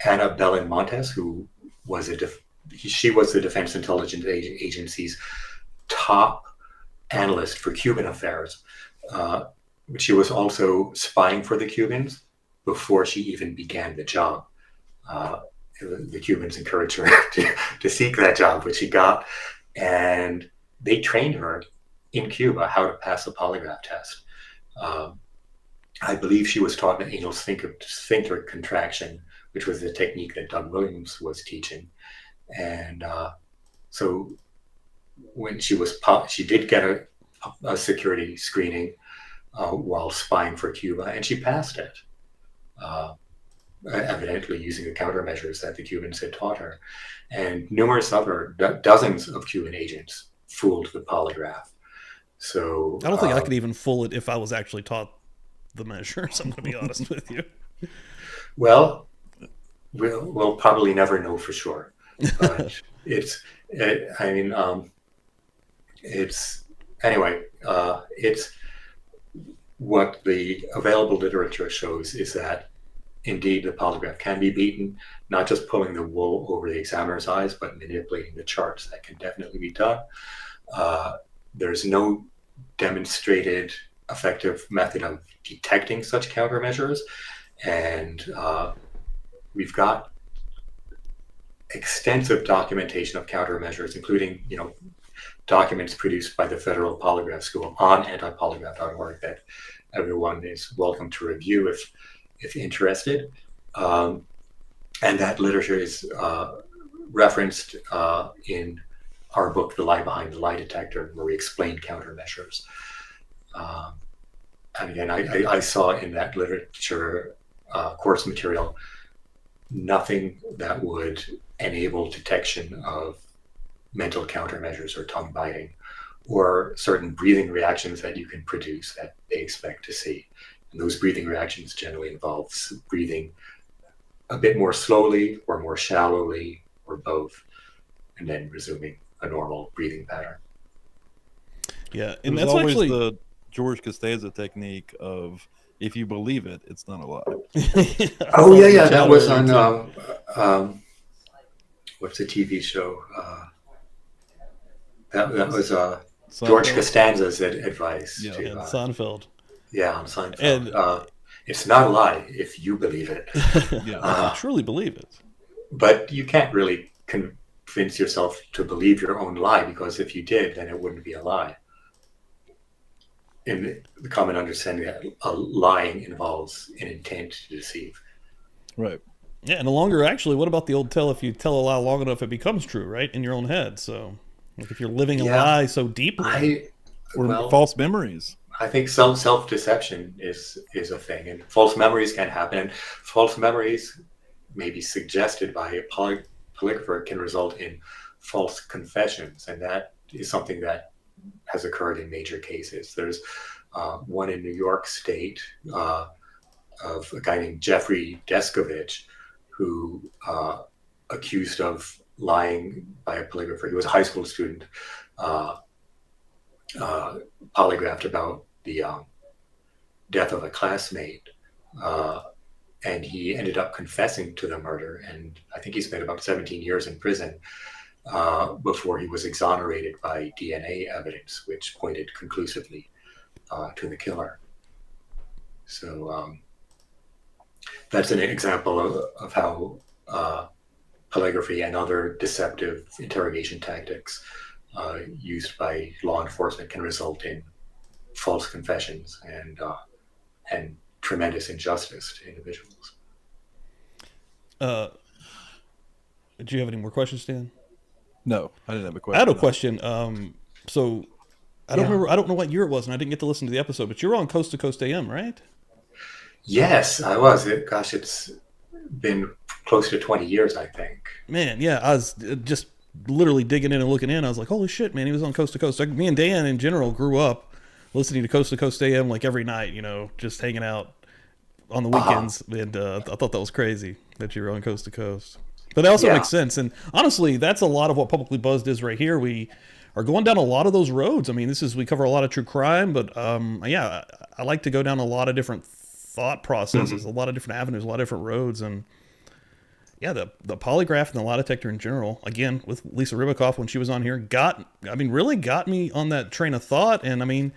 Anna Belen Montes, who was she was the Defense Intelligence Agency's top analyst for Cuban affairs. She was also spying for the Cubans before she even began the job. The Cubans encouraged her to seek that job, which she got, and they trained her in Cuba how to pass a polygraph test. I believe she was taught an anal sphincter contraction, which was the technique that Doug Williams was teaching. And so when she did get a security screening while spying for Cuba, and she passed it, evidently using the countermeasures that the Cubans had taught her. And numerous other, dozens of Cuban agents fooled the polygraph. So I don't think I could even fool it if I was actually taught the measures. I'm going to be honest with you. Well, we'll probably never know for sure. But it's what the available literature shows is that indeed the polygraph can be beaten, not just pulling the wool over the examiner's eyes, but manipulating the charts. That can definitely be done. There's no demonstrated effective method of detecting such countermeasures, and we've got extensive documentation of countermeasures, including documents produced by the Federal Polygraph School on antipolygraph.org that everyone is welcome to review if interested. And that literature is referenced in our book, The Lie Behind the Lie Detector, where we explain countermeasures. And again, I saw in that literature course material nothing that would enable detection of mental countermeasures or tongue biting or certain breathing reactions that you can produce that they expect to see. And those breathing reactions generally involve breathing a bit more slowly or more shallowly or both, and then resuming a normal breathing pattern. Yeah, and There's that's always actually the George Costanza technique of if you believe it, it's not a lie. Oh yeah, that was on what's the TV show? That was George Costanza's advice. Yeah, to, and Seinfeld. Yeah, on Seinfeld. And it's not a lie if you believe it. Yeah, if you truly believe it. But you can't really convince yourself to believe your own lie, because if you did, then it wouldn't be a lie. In the common understanding that lying involves an intent to deceive. Right. Yeah, and the longer, actually, what about the old tell, if you tell a lie long enough, it becomes true, right? In your own head. So like if you're living a lie so deeply. False memories. I think self-deception is a thing, and false memories can happen. And false memories, maybe suggested by a polygrapher, can result in false confessions, and that is something that has occurred in major cases. There's one in New York State of a guy named Jeffrey Deskovich, who accused of lying by a polygrapher. He was a high school student, polygraphed about the death of a classmate, and he ended up confessing to the murder, and I think he spent about 17 years in prison before he was exonerated by DNA evidence, which pointed conclusively to the killer. So that's an example of how polygraphy and other deceptive interrogation tactics used by law enforcement can result in false confessions and tremendous injustice to individuals. Do you have any more questions, Dan? No, I didn't have a question. I had a question. So I don't remember. I don't know what year it was, and I didn't get to listen to the episode. But you were on Coast to Coast AM, right? Yes, I was. Gosh, it's been close to 20 years, I think. Man, yeah, I was just literally digging in and looking in. I was like, holy shit, man, he was on Coast to Coast. Like, me and Dan in general grew up listening to Coast AM like every night, just hanging out on the weekends. And I thought that was crazy that you were on Coast to Coast. But it also makes sense. And honestly, that's a lot of what Publicly Buzzed is right here. We are going down a lot of those roads. I mean, we cover a lot of true crime, but I like to go down a lot of different thought processes, a lot of different avenues, a lot of different roads. And yeah, the polygraph and the lie detector in general, again, with Lisa Ribacoff when she was on here, really got me on that train of thought. And I mean,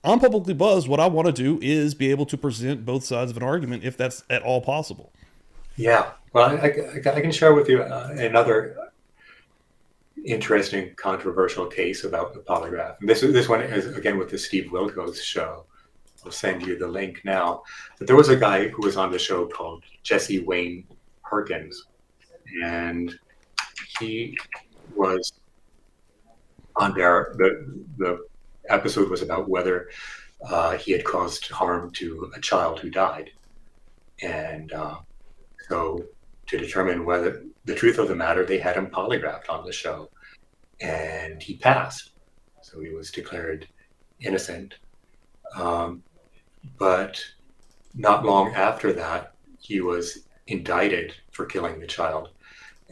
on Publicly Buzzed, what I want to do is be able to present both sides of an argument if that's at all possible. Yeah, well, I can share with you another interesting, controversial case about the polygraph. And this one is, again, with the Steve Wilkos show. I'll send you the link now. But there was a guy who was on the show called Jesse Wayne Perkins, and he was on there. The episode was about whether he had caused harm to a child who died. And so to determine whether the truth of the matter, they had him polygraphed on the show, and he passed. So he was declared innocent. But not long after that, he was indicted for killing the child,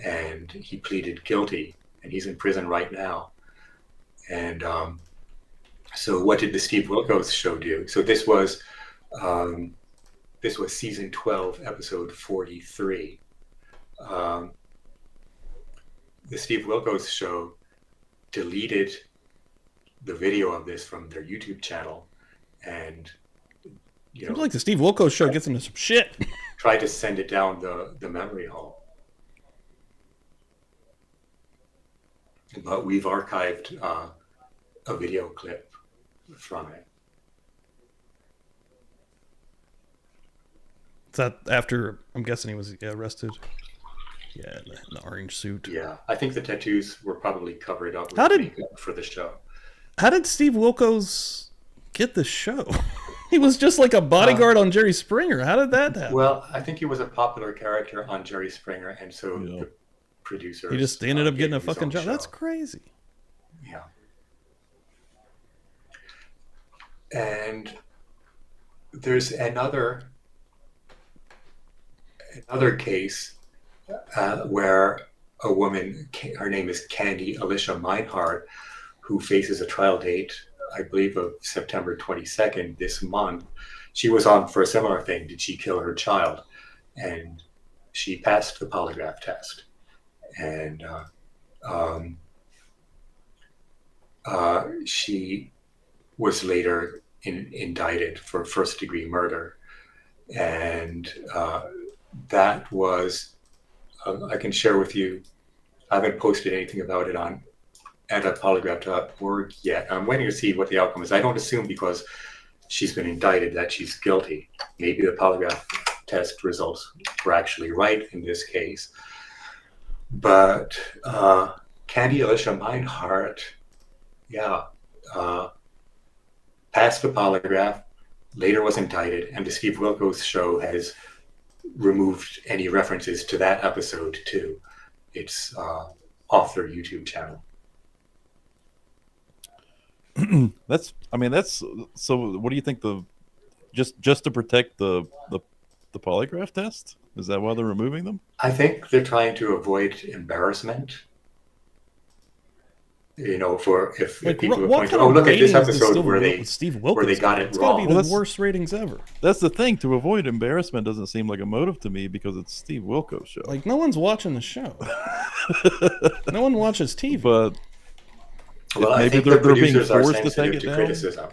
and he pleaded guilty, and he's in prison right now. And so what did the Steve Wilkos show do? So this was season 12, episode 43. The Steve Wilkos show deleted the video of this from their YouTube channel, and Seems like the Steve Wilkos show gets into some shit. tried to send it down the memory hole. But we've archived a video clip from it. Is that after, I'm guessing he was arrested? Yeah, in the orange suit. Yeah, I think the tattoos were probably covered up with makeup for the show. How did Steve Wilkos get the show? He was just like a bodyguard on Jerry Springer. How did that happen? Well, I think he was a popular character on Jerry Springer, and so the producers... He just ended up getting a his fucking own job. show. That's crazy. Yeah. And there's another case where a woman, her name is Candy Alicia Meinhardt, who faces a trial date, I believe, of September 22nd this month. She was on for a similar thing. Did she kill her child? And she passed the polygraph test. And she was later indicted for first-degree murder. And that was, I can share with you, I haven't posted anything about it on antipolygraph.org yet. I'm waiting to see what the outcome is. I don't assume because she's been indicted that she's guilty. Maybe the polygraph test results were actually right in this case. But Candy Alicia Meinhardt, passed the polygraph, later was indicted, and the Steve Wilkos show has removed any references to that episode too. It's off their YouTube channel. That's so what do you think just to protect the polygraph test? Is that why they're removing them? I think they're trying to avoid embarrassment. You know, for if people point to, look at this episode where they got it it's wrong. It's got to be the worst ratings ever. That's the thing. To avoid embarrassment doesn't seem like a motive to me because it's Steve Wilkos' show. Like, no one's watching the show. No one watches TV. But well, maybe they're being forced forced to take it down. Criticism.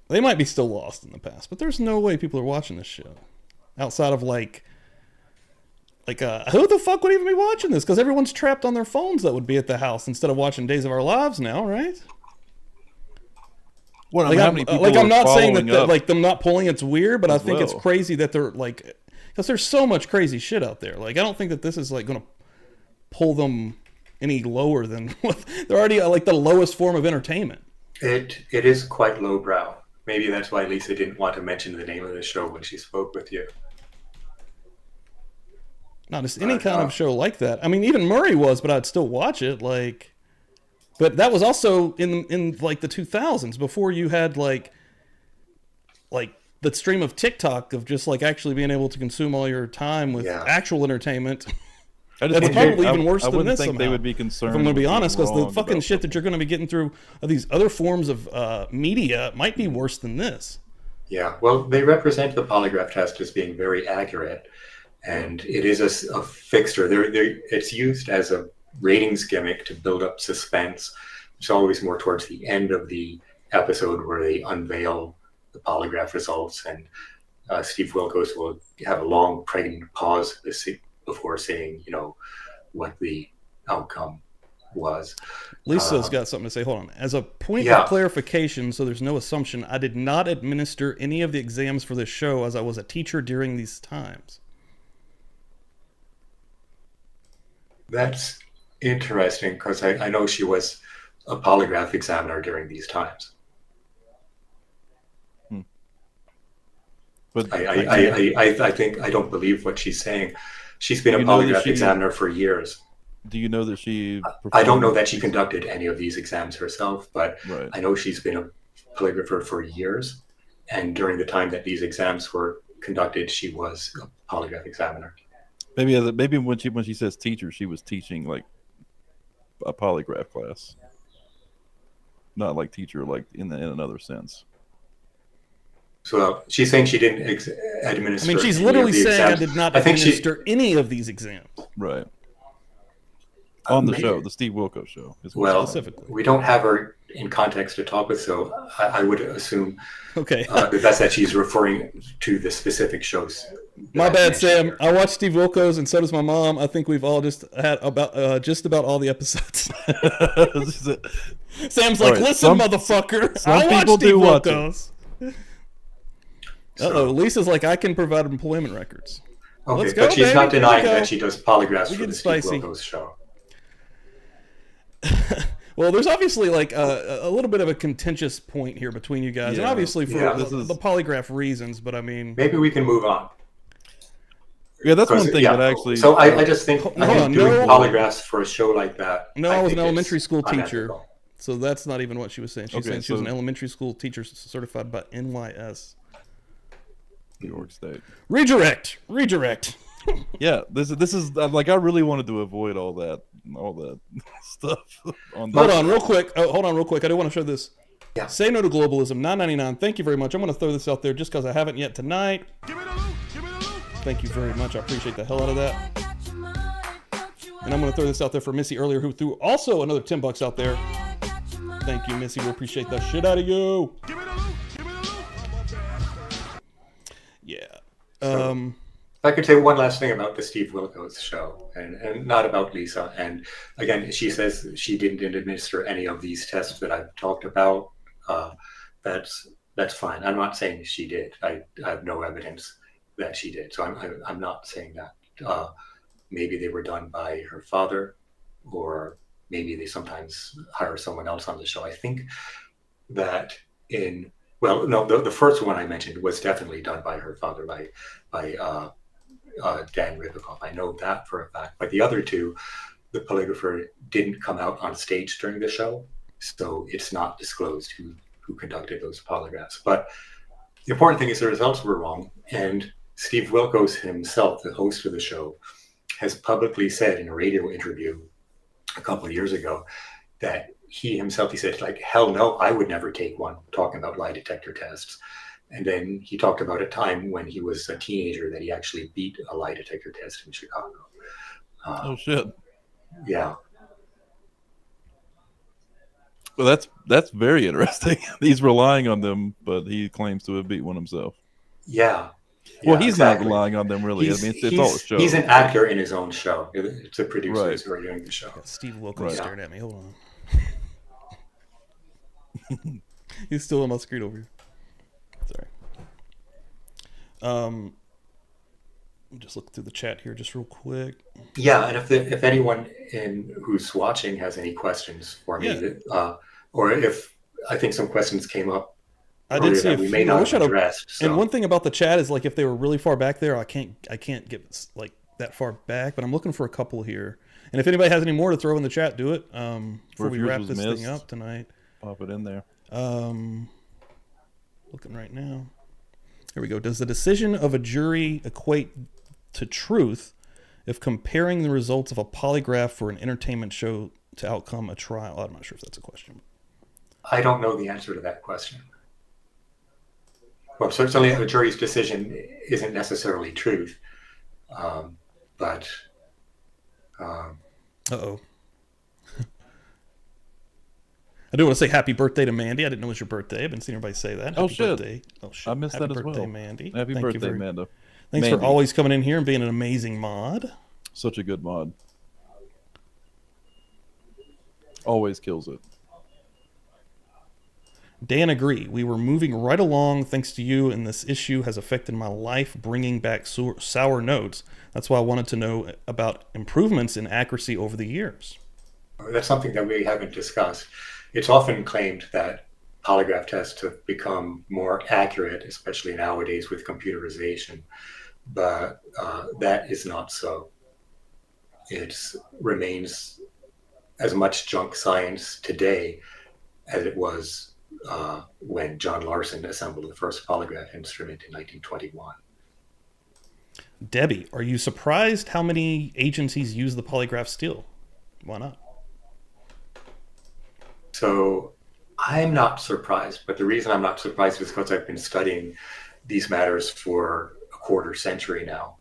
They might be still lost in the past, but there's no way people are watching this show outside of like who the fuck would even be watching this? Because everyone's trapped on their phones that would be at the house instead of watching Days of Our Lives now, right? Well, like, how many people I'm not saying following that up like them not pulling it's weird, but I think well. it's crazy that they're like, because there's so much crazy shit out there. Like, I don't think that this is like going to pull them any lower than what they're already like the lowest form of entertainment. It is quite lowbrow. Maybe that's why Lisa didn't want to mention the name of the show when she spoke with you. Not just any kind of show like that. I mean, even Murray was, but I'd still watch it. Like, but that was also in like the 2000s before you had like the stream of TikTok of just like actually being able to consume all your time with actual entertainment. That's probably even worse than this. I think they would be concerned. If I'm going to be honest, because the fucking shit that you're going to be getting through of these other forms of media might be worse than this. Yeah, well, they represent the polygraph test as being very accurate, and it is a fixture. It's used as a ratings gimmick to build up suspense. It's always more towards the end of the episode where they unveil the polygraph results, and Steve Wilkos will have a long, pregnant pause before saying, what the outcome was. Lisa's got something to say. Hold on. As a point of clarification, so there's no assumption, I did not administer any of the exams for this show as I was a teacher during these times. That's interesting because I know she was a polygraph examiner during these times. But I don't believe what she's saying. She's been a polygraph examiner for years. Do you know that she... I don't know that she conducted any of these exams herself, but right. I know she's been a polygrapher for years. And during the time that these exams were conducted, she was a polygraph examiner. Maybe when she says teacher, she was teaching like a polygraph class. Not like teacher, like in another sense. So she's saying she didn't administer. I mean, she's literally saying I did not administer any of these exams. Right. On the show, the Steve Wilkos show. Well, specifically. we don't have her in context to talk with, so I would assume Okay. the best that she's referring to the specific shows. My bad, Sam. Here. I watched Steve Wilkos, and so does my mom. I think we've all just had about just about all the episodes. Sam's like, right, listen, motherfucker. Some I watched people Steve do watch Wilkos. Uh-oh, Lisa's like, I can provide employment records. Okay, Let's go, but she's baby. not Here we denying go. that she does polygraphs We for getting the Steve spicy. Wilkos show. Well, there's obviously like a little bit of a contentious point here between you guys, and Yeah. obviously for Yeah. the polygraph reasons. But I mean, Maybe we can move on. Yeah, that's one 'Cause, thing that actually. So I just think, Hold I on, think doing no. polygraphs for a show like that. no, I was think an it's elementary school teacher, unethical. so that's not even what she was saying. She was Okay, saying she was so- an elementary school teacher certified by NYS. New York State. Redirect. Yeah, this is like I really wanted to avoid all that stuff. Hold on, real quick. I do want to show this. Yeah. Say no to globalism. $9.99. Thank you very much. I'm going to throw this out there just because I haven't yet tonight. Thank you very much. I appreciate the hell out of that. And I'm going to throw this out there for Missy earlier, who threw also another $10 out there. Thank you, Missy. We appreciate that shit out of you. Yeah. If I could say one last thing about the Steve Wilkos show, and not about Lisa. And again, she says she didn't administer any of these tests that I've talked about. That's fine. I'm not saying she did. I have no evidence that she did. So I'm not saying that. Maybe they were done by her father, or maybe they sometimes hire someone else on the show. I think that the first one I mentioned was definitely done by her father, by Dan Ribacoff. I know that for a fact. But the other two, the polygrapher didn't come out on stage during the show, so it's not disclosed who conducted those polygraphs. But the important thing is the results were wrong, and Steve Wilkos himself, the host of the show, has publicly said in a radio interview a couple of years ago that he said, like, hell no, I would never take one, talking about lie detector tests. And then he talked about a time when he was a teenager that he actually beat a lie detector test in Chicago. Oh shit. Yeah. Well, that's very interesting. He's relying on them, but he claims to have beat one himself. Yeah. Well, Yeah, he's exactly. not relying on them really. I mean, it's all a show. He's an actor in his own show. It's the producers Right. who are doing the show. Steve Wilkos Right. staring at me. Hold on. He's still on my screen over here. Sorry. Just look through the chat here just real quick. Yeah, and if anyone who's watching has any questions for me, or if I think some questions came up I did see that a we few. may I not wish have I'd addressed. And so- one thing about the chat is like if they were really far back there, I can't get like that far back. But I'm looking for a couple here. And if anybody has any more to throw in the chat, do it. Before if we yours wrap was this thing missed. up tonight. Pop it in there. Looking right now. Here we go. Does the decision of a jury equate to truth if comparing the results of a polygraph for an entertainment show to outcome a trial? I'm not sure if that's a question. I don't know the answer to that question. Well, certainly a jury's decision isn't necessarily truth, but Uh-oh. I do want to say happy birthday to Mandy. I didn't know it was your birthday. I've been seeing everybody say that. Oh, Happy shit. birthday. Oh, shit. I missed Happy that as birthday, well. Mandy. Happy Thank you birthday, very- Amanda. Thanks Mandy. for always coming in here and being an amazing mod. Such a good mod. Always kills it. Dan, agree. We were moving right along thanks to you, and this issue has affected my life, bringing back sour notes. That's why I wanted to know about improvements in accuracy over the years. that's something that we haven't discussed. It's often claimed that polygraph tests have become more accurate, especially nowadays with computerization, but that is not so. It remains as much junk science today as it was when John Larson assembled the first polygraph instrument in 1921. Debbie, are you surprised how many agencies use the polygraph still? Why not? So I'm not surprised, but the reason I'm not surprised is because I've been studying these matters for a quarter century now.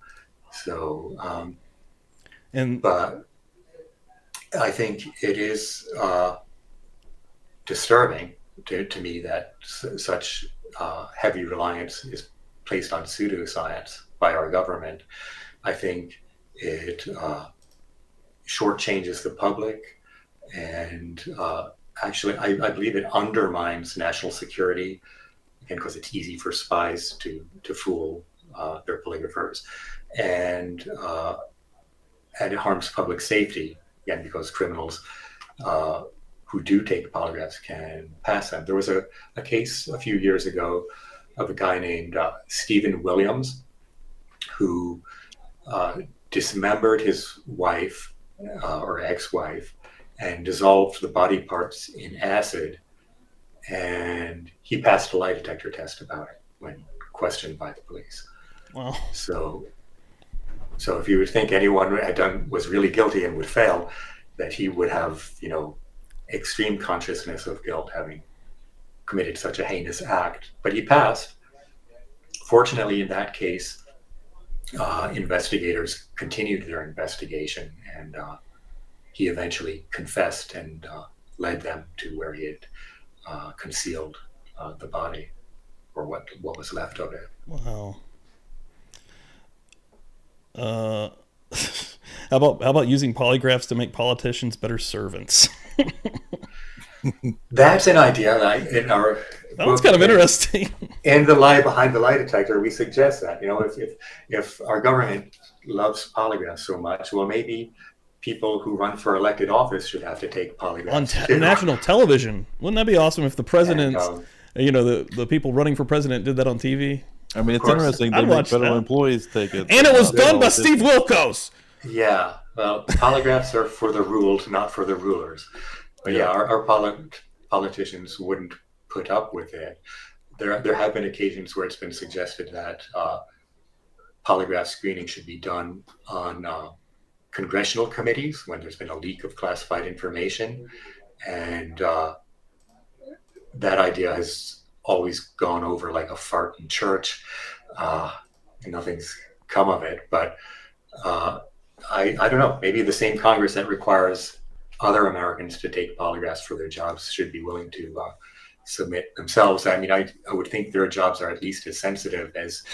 So, And but I think it is disturbing to me that such heavy reliance is placed on pseudoscience by our government. I think it shortchanges the public, and actually, I believe it undermines national security, again, because it's easy for spies to fool their polygraphers, and it harms public safety, again, because criminals who do take polygraphs can pass them. There was a case a few years ago of a guy named Stephen Williams who dismembered his wife or ex-wife and dissolved the body parts in acid, and he passed a lie detector test about it when questioned by the police. Wow. So if you would think anyone was really guilty and would fail, that he would have, extreme consciousness of guilt, having committed such a heinous act. But he passed. Fortunately, in that case, investigators continued their investigation, and he eventually confessed and led them to where he had concealed the body, or what was left of it. Wow. How about using polygraphs to make politicians better servants? That's an idea that in our That's kind of interesting. In the lie behind the lie detector, we suggest that, if our government loves polygraphs so much, well, maybe people who run for elected office should have to take polygraphs On national television. Wouldn't that be awesome if the presidents, And, the people running for president did that on TV? I mean, it's course. interesting. They I'd make watch federal that. employees take it. And it was done by politicians. Steve Wilkos. Yeah, well, polygraphs are for the ruled, not for the rulers. But yeah, our politicians wouldn't put up with it. There have been occasions where it's been suggested that polygraph screening should be done on congressional committees when there's been a leak of classified information, and that idea has always gone over like a fart in church, and nothing's come of it. But I don't know, maybe the same Congress that requires other Americans to take polygraphs for their jobs should be willing to submit themselves. I mean, I would think their jobs are at least as sensitive as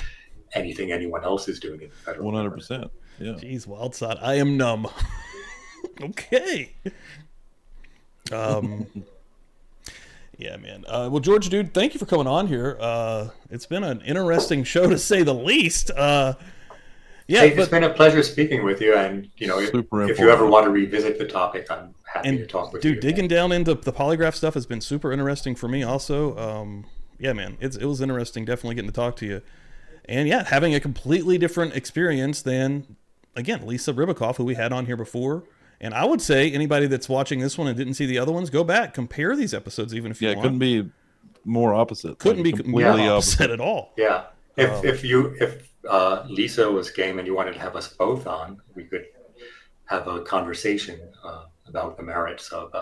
anything anyone else is doing in the federal 100%. Yeah. Jeez, wild side. I am numb. Okay. Yeah, man. Well, George, dude, thank you for coming on here. It's been an interesting show, to say the least. Yeah, hey, it's been a pleasure speaking with you, and Super if you ever want to revisit the topic, I'm happy to talk with you. Dude, digging down into the polygraph stuff has been super interesting for me also. Yeah, man, it was interesting definitely getting to talk to you. And yeah, having a completely different experience than, again, Lisa Ribacoff, who we had on here before. And I would say anybody that's watching this one and didn't see the other ones, go back, compare these episodes, even if you want. Yeah, it couldn't be more opposite. Couldn't be completely more opposite at all. Yeah, if Lisa was game and you wanted to have us both on, we could have a conversation about the merits of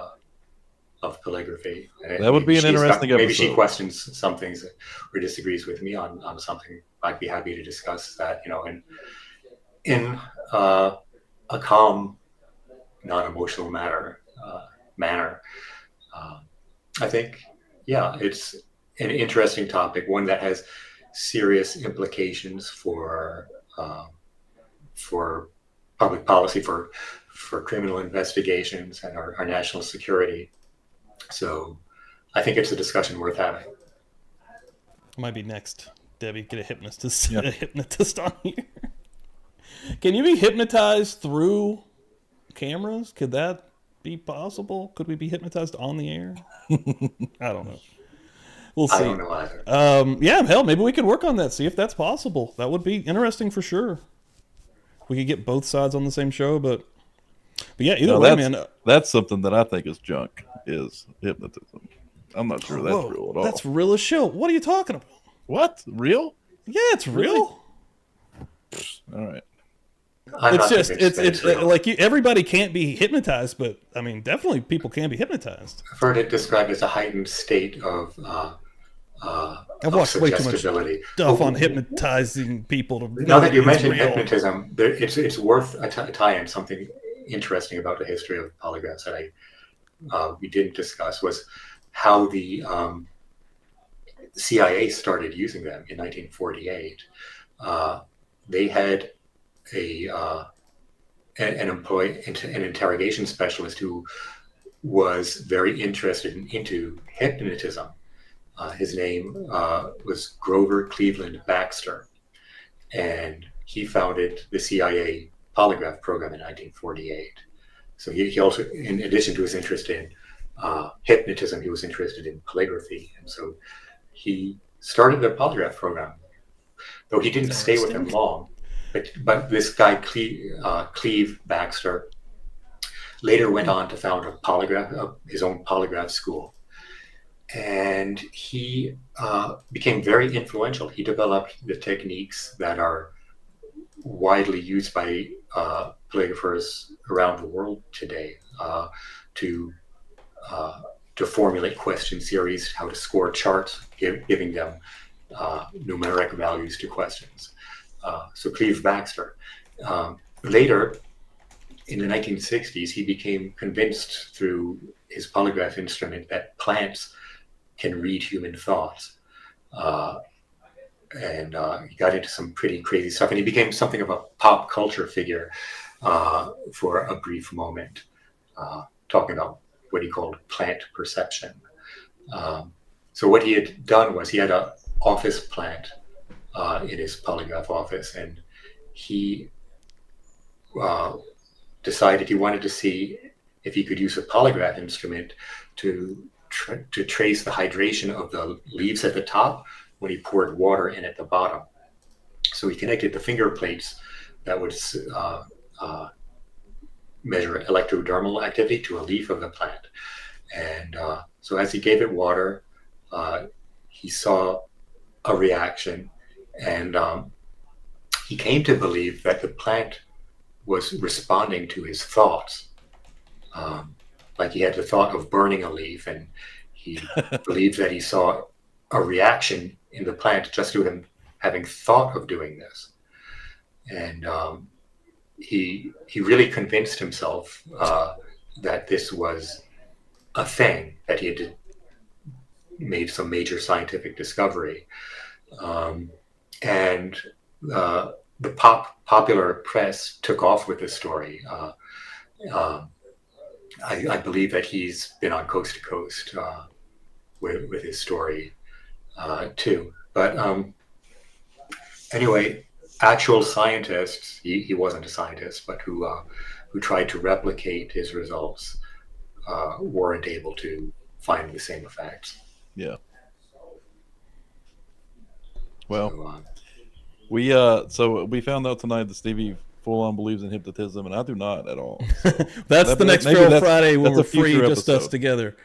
calligraphy. And That would be an interesting maybe she episode. questions some things or disagrees with me on something. I'd be happy to discuss that, in a calm, non-emotional manner. I think, yeah, it's an interesting topic, one that has serious implications for public policy, for criminal investigations, and our national security. So I think it's a discussion worth having. Might be next, Debbie. Get a hypnotist, Yeah. a hypnotist on here. Can you be hypnotized through cameras? Could that be possible? Could we be hypnotized on the air? I don't know. We'll see. I don't know either. Yeah, hell, maybe we could work on that. See if that's possible. That would be interesting for sure. We could get both sides on the same show, but yeah, either Now, way, that's, man. that's something that I think is junk, is hypnotism. I'm not sure that's Whoa, real at all. that's real as shit. What are you talking about? What? Real? Yeah, it's real. All right. I'm It's not just convinced that it's real. like everybody can't be hypnotized, but I mean, definitely people can be hypnotized. I've heard it described as a heightened state of I've watched way too much suggestibility. stuff on hypnotizing people to Now that you it's mentioned real. hypnotism, it's worth a tie-in, something interesting about the history of polygraphs that we didn't discuss was how the CIA started using them in 1948. They had an interrogation specialist who was very interested into hypnotism. His name was Grover Cleveland Baxter, and he founded the CIA polygraph program in 1948. So he also, in addition to his interest in hypnotism, he was interested in calligraphy, and so he started the polygraph program. Though he didn't stay with them long, but this guy Cleve Baxter later went on to found his own polygraph school, and he became very influential. He developed the techniques that are widely used by polygraphers around the world today to formulate question series, how to score charts, giving them numeric values to questions. So Cleve Baxter. Later, in the 1960s, he became convinced through his polygraph instrument that plants can read human thoughts. And he got into some pretty crazy stuff, and he became something of a pop culture figure for a brief moment, talking about what he called plant perception. So what he had done was he had an office plant in his polygraph office, and he decided he wanted to see if he could use a polygraph instrument to trace the hydration of the leaves at the top when he poured water in at the bottom. So he connected the finger plates that would measure electrodermal activity to a leaf of the plant. And so as he gave it water, he saw a reaction, and he came to believe that the plant was responding to his thoughts. Like he had the thought of burning a leaf, and he believed that he saw a reaction in the plant just to him having thought of doing this. And he really convinced himself that this was a thing, that he had made some major scientific discovery. And the popular press took off with this story. I believe that he's been on Coast to Coast with his story too. But anyway, actual scientists, he wasn't a scientist, but who tried to replicate his results weren't able to find the same effects. Yeah. Well, so, we found out tonight that Stevie full on believes in hypnotism, and I do not at all. That's the next Feral Friday when we're free, just episode. us together.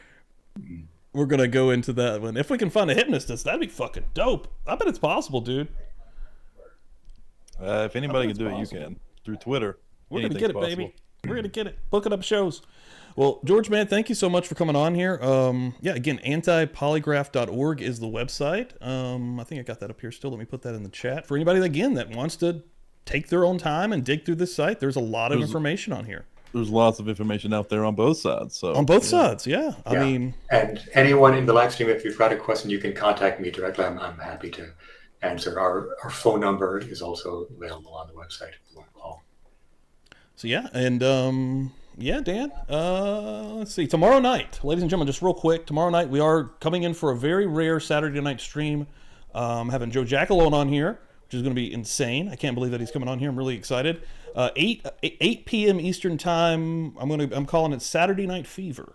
We're gonna go into that one. If we can find a hypnotist, that'd be fucking dope. I bet it's possible, dude. If anybody can do it, you can. Through Twitter. We're gonna get it, baby. We're gonna get it. Booking up shows. Well, George, man, thank you so much for coming on here. Yeah, again, antipolygraph.org is the website. I think I got that up here still. Let me put that in the chat. For anybody, again, that wants to take their own time and dig through this site, there's a lot of information on here. There's lots of information out there on both sides. So on both sides, yeah. I mean, and anyone in the live stream, if you've got a question, you can contact me directly. I'm happy to answer. Our phone number is also available on the website if you want to call. So yeah, and yeah, Dan, let's see. Tomorrow night, ladies and gentlemen, just real quick, tomorrow night we are coming in for a very rare Saturday night stream. Having Joe Jackalone on here, which is going to be insane. I can't believe that he's coming on here. I'm really excited. 8 p.m. Eastern time. I'm calling it Saturday Night Fever.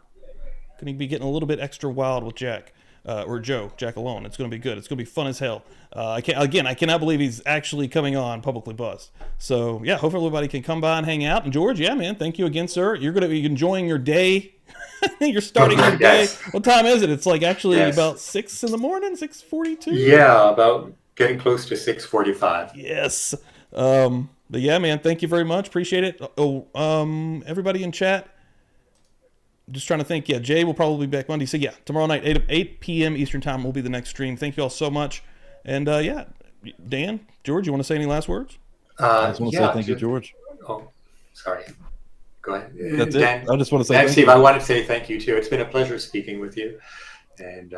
Going to be getting a little bit extra wild with Jack. Or Joe Jackalone. It's going to be good. It's going to be fun as hell. I cannot believe he's actually coming on Publicly Buzzed. So yeah, hopefully everybody can come by and hang out. And George, yeah, man, thank you again, sir. You're going to be enjoying your day. You're starting your day. Yes. What time is it? It's like actually about 6 in the morning, 6:42. Yeah, about getting close to 6:45. Yes. But yeah, man, thank you very much. Appreciate it. Everybody in chat. Just trying to think. Yeah, Jay will probably be back Monday. So yeah, tomorrow night, 8 p.m. Eastern time will be the next stream. Thank you all so much. And yeah, Dan, George, you want to say any last words? I just want to say thank you, George. Oh, sorry. Go ahead. That's Dan, it. I just want to say Dan, thank Steve, you. I want to say thank you too. It's been a pleasure speaking with you, and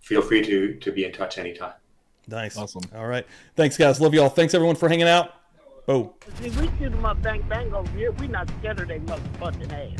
feel free to be in touch anytime. Nice. Awesome. All right. Thanks, guys. Love y'all. Thanks, everyone, for hanging out. Oh. See, we shoot them up bang bang over here. We not scared of they motherfucking ass.